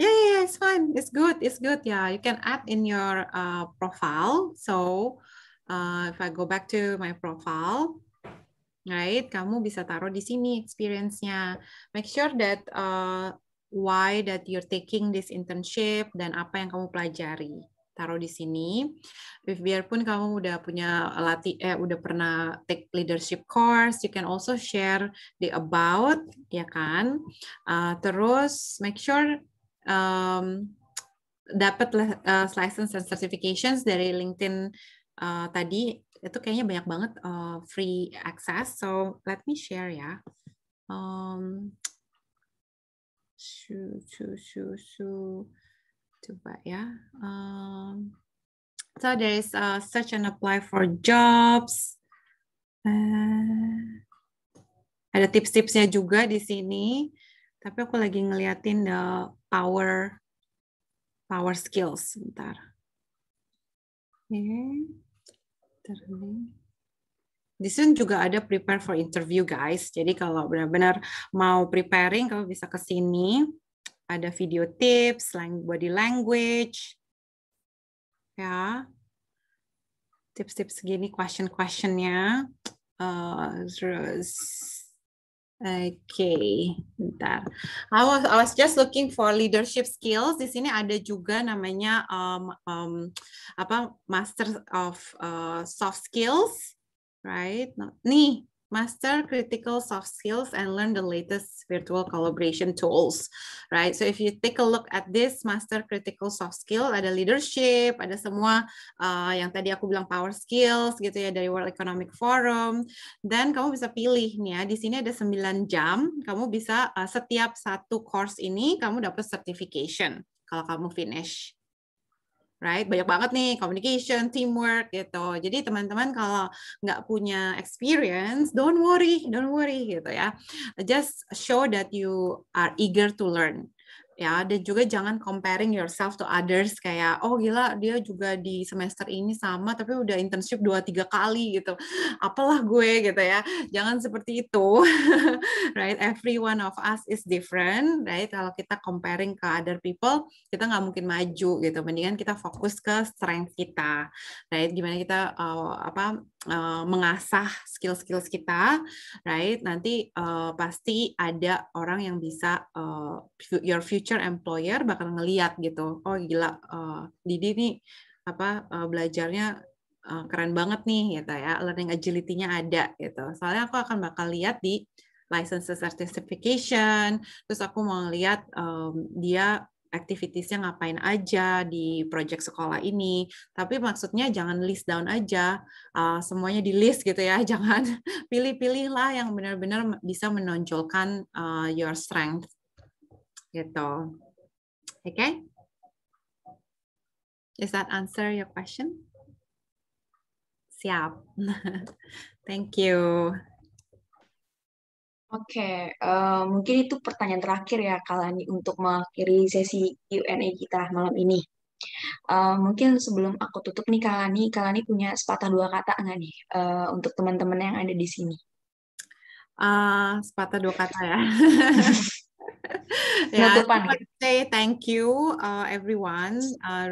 Yeah, it's fine. It's good. Yeah, you can add in your profile. So if I go back to my profile, right, kamu bisa taruh di sini experience-nya. Make sure that why that you're taking this internship dan apa yang kamu pelajari. Taruh di sini. Biarpun kamu udah punya udah pernah take leadership course, you can also share the about, ya kan? Terus make sure dapat license and certifications dari LinkedIn tadi. Itu kayaknya banyak banget free access. So let me share ya. Coba ya. So there is search and apply for jobs. Ada tips-tipsnya juga di sini. Tapi aku lagi ngeliatin the power skills. Bentar. Di sini juga ada prepare for interview, guys. Jadi kalau benar-benar mau preparing, kamu bisa ke sini. Ada video tips, body language, ya, tips-tips segini, question-questionnya, terus Okay, bentar. I was just looking for leadership skills. Di sini ada juga namanya Master of Soft Skills, right? Nih, Master Critical Soft Skills and learn the latest virtual collaboration tools, right? So if you take a look at this Master Critical Soft Skill, ada leadership, ada semua yang tadi aku bilang power skills gitu ya dari World Economic Forum. Dan kamu bisa pilih nih ya, di sini ada 9 jam, kamu bisa setiap satu course ini kamu dapat certification kalau kamu finish. Right, banyak banget nih communication, teamwork gitu. Jadi teman-teman kalau nggak punya experience, don't worry gitu ya. Just show that you are eager to learn. Ya, dan juga jangan comparing yourself to others kayak oh gila dia juga di semester ini sama tapi udah internship 2-3 kali gitu. Apalah gue gitu ya. Jangan seperti itu. Right, every one of us is different, right? Kalau kita comparing ke other people, kita nggak mungkin maju gitu. Mendingan kita fokus ke strength kita, right? Gimana kita mengasah skill-skills kita, right? Nanti pasti ada orang yang bisa your future employer bakal ngeliat gitu. Oh gila, Didi nih belajarnya keren banget nih gitu ya. Learning agility-nya ada gitu. Soalnya aku akan bakal lihat di licenses certification, terus aku mau lihat dia activities-nya ngapain aja di project sekolah ini. Tapi maksudnya jangan list down aja, semuanya di list gitu ya. Jangan pilih-pilihlah yang benar-benar bisa menonjolkan your strength gitu. Okay? Does that answer your question? Siap. Thank you. Oke, mungkin itu pertanyaan terakhir ya Kalani untuk mengakhiri sesi Q&A kita malam ini. Mungkin sebelum aku tutup nih Kalani punya sepatah dua kata nggak nih untuk teman-teman yang ada di sini? Sepatah dua kata ya. Penutupan gitu. Say thank you everyone,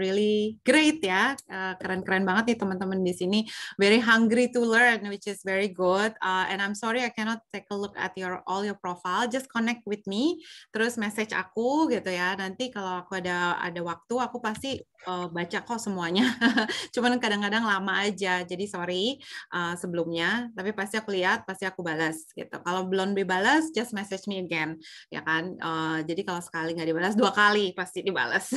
really great ya, keren-keren banget nih teman-teman di sini, very hungry to learn, which is very good, and I'm sorry I cannot take a look at all your profile, just connect with me, terus message aku gitu ya, nanti kalau aku ada waktu aku pasti baca kok semuanya, cuman kadang-kadang lama aja, jadi sorry sebelumnya, tapi pasti aku lihat, pasti aku balas gitu, kalau belum dibalas just message me again, ya kan, jadi kalau sekali nggak dibalas 2 kali pasti dibalas.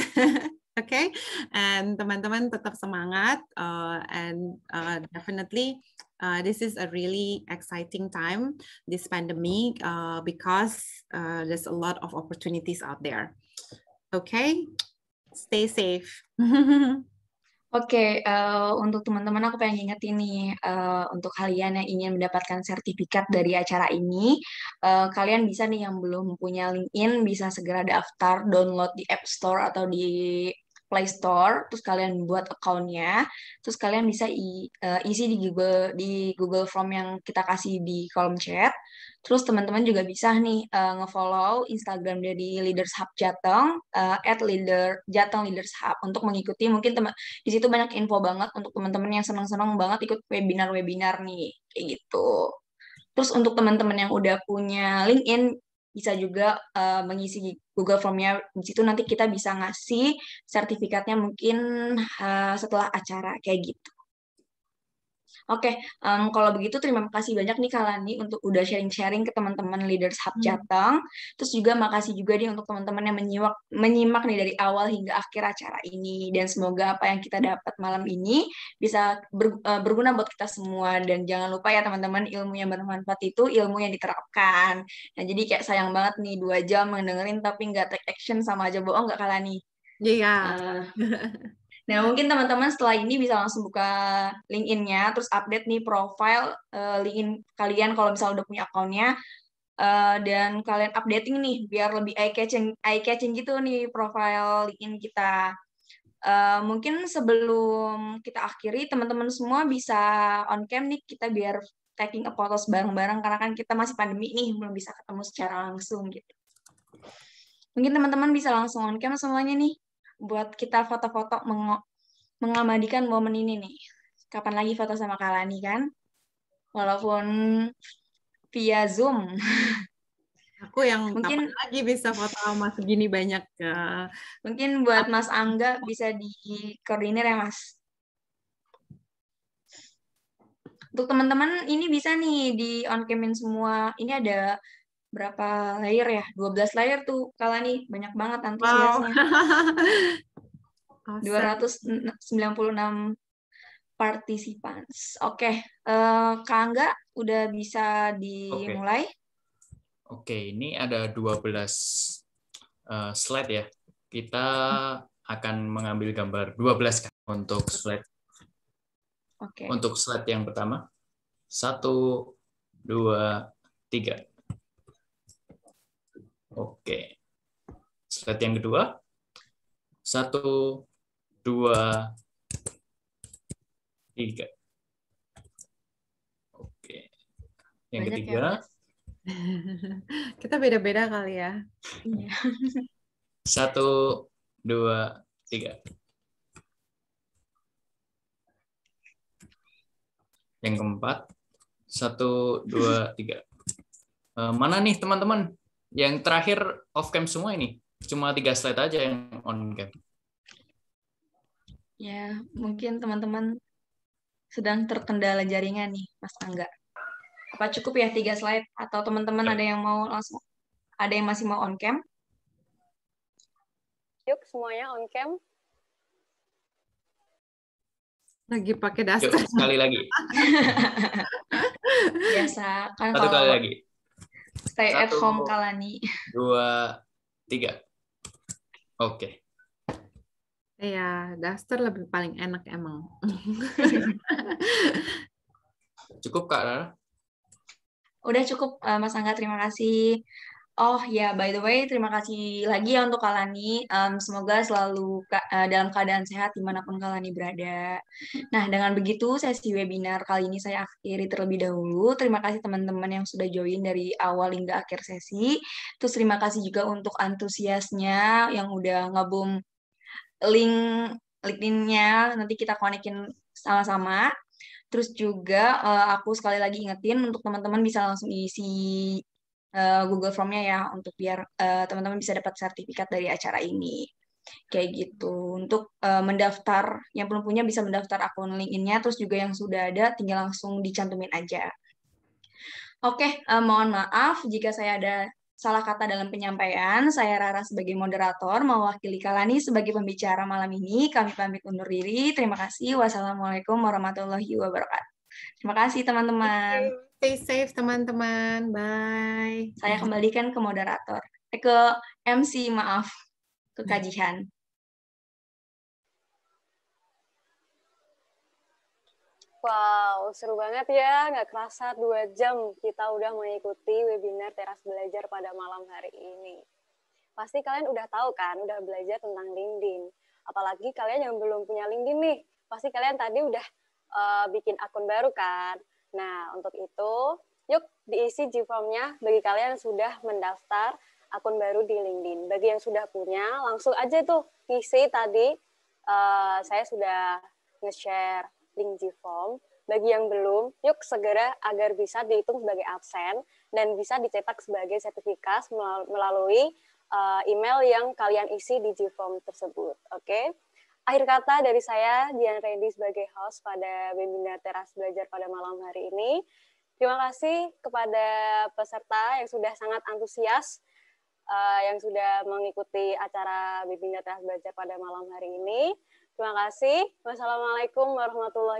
Okay, and teman-teman tetap semangat and definitely this is a really exciting time, this pandemic, because there's a lot of opportunities out there. Okay, stay safe. Oke, untuk teman-teman aku pengen ingetin nih, untuk kalian yang ingin mendapatkan sertifikat dari acara ini, kalian bisa nih yang belum punya LinkedIn, bisa segera daftar, download di App Store atau di Play Store, terus kalian buat account-nya, terus kalian bisa isi di Google Form yang kita kasih di kolom chat. Terus teman-teman juga bisa nih nge-follow Instagram dari Leaders Hub Jateng @Jateng Leaders Hub untuk mengikuti mungkin di situ banyak info banget untuk teman-teman yang senang-senang banget ikut webinar-webinar nih kayak gitu. Terus untuk teman-teman yang udah punya LinkedIn bisa juga mengisi Google Form-nya, di situ nanti kita bisa ngasih sertifikatnya mungkin setelah acara kayak gitu. Oke, kalau begitu terima kasih banyak nih Kalani untuk udah sharing-sharing ke teman-teman Leaders Hub Jateng. Terus juga makasih juga nih untuk teman-teman yang menyimak nih dari awal hingga akhir acara ini. Dan semoga apa yang kita dapat malam ini bisa berguna buat kita semua. Dan jangan lupa ya teman-teman, ilmu yang bermanfaat itu ilmu yang diterapkan. Nah jadi kayak sayang banget nih 2 jam mendengerin tapi nggak take action, sama aja bohong nggak Kalani? Iya. Nah, mungkin teman-teman setelah ini bisa langsung buka LinkedIn-nya, terus update nih profile LinkedIn kalian kalau misalnya udah punya akunnya, dan kalian updating nih biar lebih eye-catching gitu nih profile LinkedIn kita. Mungkin sebelum kita akhiri, teman-teman semua bisa on cam nih, kita biar taking a photos bareng-bareng, karena kan kita masih pandemi nih, belum bisa ketemu secara langsung gitu. Mungkin teman-teman bisa langsung on cam semuanya nih, buat kita foto-foto mengabadikan momen ini nih. Kapan lagi foto sama Kalani kan? Walaupun via Zoom. Aku yang Mungkin kapan lagi bisa foto sama segini banyak ya. mungkin buat Mas Angga bisa dikoordinir ya, Mas. Untuk teman-teman ini bisa nih di on camin semua. Ini ada berapa layer ya? 12 layer tuh Kalani. Banyak banget Wow. antusiasnya. Awesome. 296 participants. Oke, Kak Angga udah bisa dimulai? Oke, ini ada 12 slide ya. Kita akan mengambil gambar 12 kan untuk slide. Oke. Untuk slide yang pertama. 1, 2, 3. Oke. Slide yang kedua. 1, 2, 3. Oke. Yang Banyak ketiga. ya, Kita beda-beda kali ya. Iya. 1, 2, 3. Yang keempat. 1, 2, 3. Mana nih teman-teman? Yang terakhir off cam semua ini. Cuma 3 slide aja yang on cam. Ya, mungkin teman-teman sedang terkendala jaringan nih, Mas Angga. Apa cukup ya 3 slide? Atau teman-teman ada yang mau langsung, ada yang masih mau on cam? Yuk, semuanya on cam. Lagi pakai daster. Yuk, sekali lagi. Biasa, kan 1 kalau kali lagi. stay at 1, home Kalani. 2, 3. Oke. Iya, daster lebih paling enak emang. Cukup Kak Rara? Udah cukup, Mas Angga, terima kasih. Oh ya, by the way, terima kasih lagi ya untuk Kalani. Semoga selalu dalam keadaan sehat dimanapun Kalani berada. Nah, dengan begitu sesi webinar kali ini saya akhiri terlebih dahulu. Terima kasih teman-teman yang sudah join dari awal hingga akhir sesi. Terus terima kasih juga untuk antusiasnya yang udah ngabung link LinkedIn-nya. Nanti kita konekin sama-sama. Terus juga aku sekali lagi ingetin untuk teman-teman bisa langsung isi Google Form-nya ya untuk biar teman-teman bisa dapat sertifikat dari acara ini. Kayak gitu. Untuk mendaftar, yang belum punya bisa mendaftar akun LinkedIn-nya, terus juga yang sudah ada tinggal langsung dicantumin aja. Oke, mohon maaf jika saya ada salah kata dalam penyampaian. Saya Rara sebagai moderator, mewakili Kalani sebagai pembicara malam ini. Kami pamit undur diri. Terima kasih. Wassalamualaikum warahmatullahi wabarakatuh. Terima kasih teman-teman. Stay safe teman-teman. Bye. Saya kembalikan ke moderator. Ke MC, maaf. Ke Kajihan. Wow, seru banget ya. Nggak kerasa 2 jam kita udah mengikuti webinar Teras Belajar pada malam hari ini. Pasti kalian udah tahu kan, udah belajar tentang LinkedIn. Apalagi kalian yang belum punya LinkedIn nih, pasti kalian tadi udah bikin akun baru kan. Nah, untuk itu, yuk diisi G-Form-nya bagi kalian yang sudah mendaftar akun baru di LinkedIn. Bagi yang sudah punya, langsung aja tuh isi tadi. Saya sudah nge-share link G-Form. Bagi yang belum, yuk segera agar bisa dihitung sebagai absen dan bisa dicetak sebagai sertifikat melalui email yang kalian isi di G-Form tersebut. Oke? Akhir kata dari saya, Dian Randy sebagai host pada webinar Teras Belajar pada malam hari ini. Terima kasih kepada peserta yang sudah sangat antusias, yang sudah mengikuti acara webinar Teras Belajar pada malam hari ini. Terima kasih. Wassalamualaikum warahmatullahi wabarakatuh.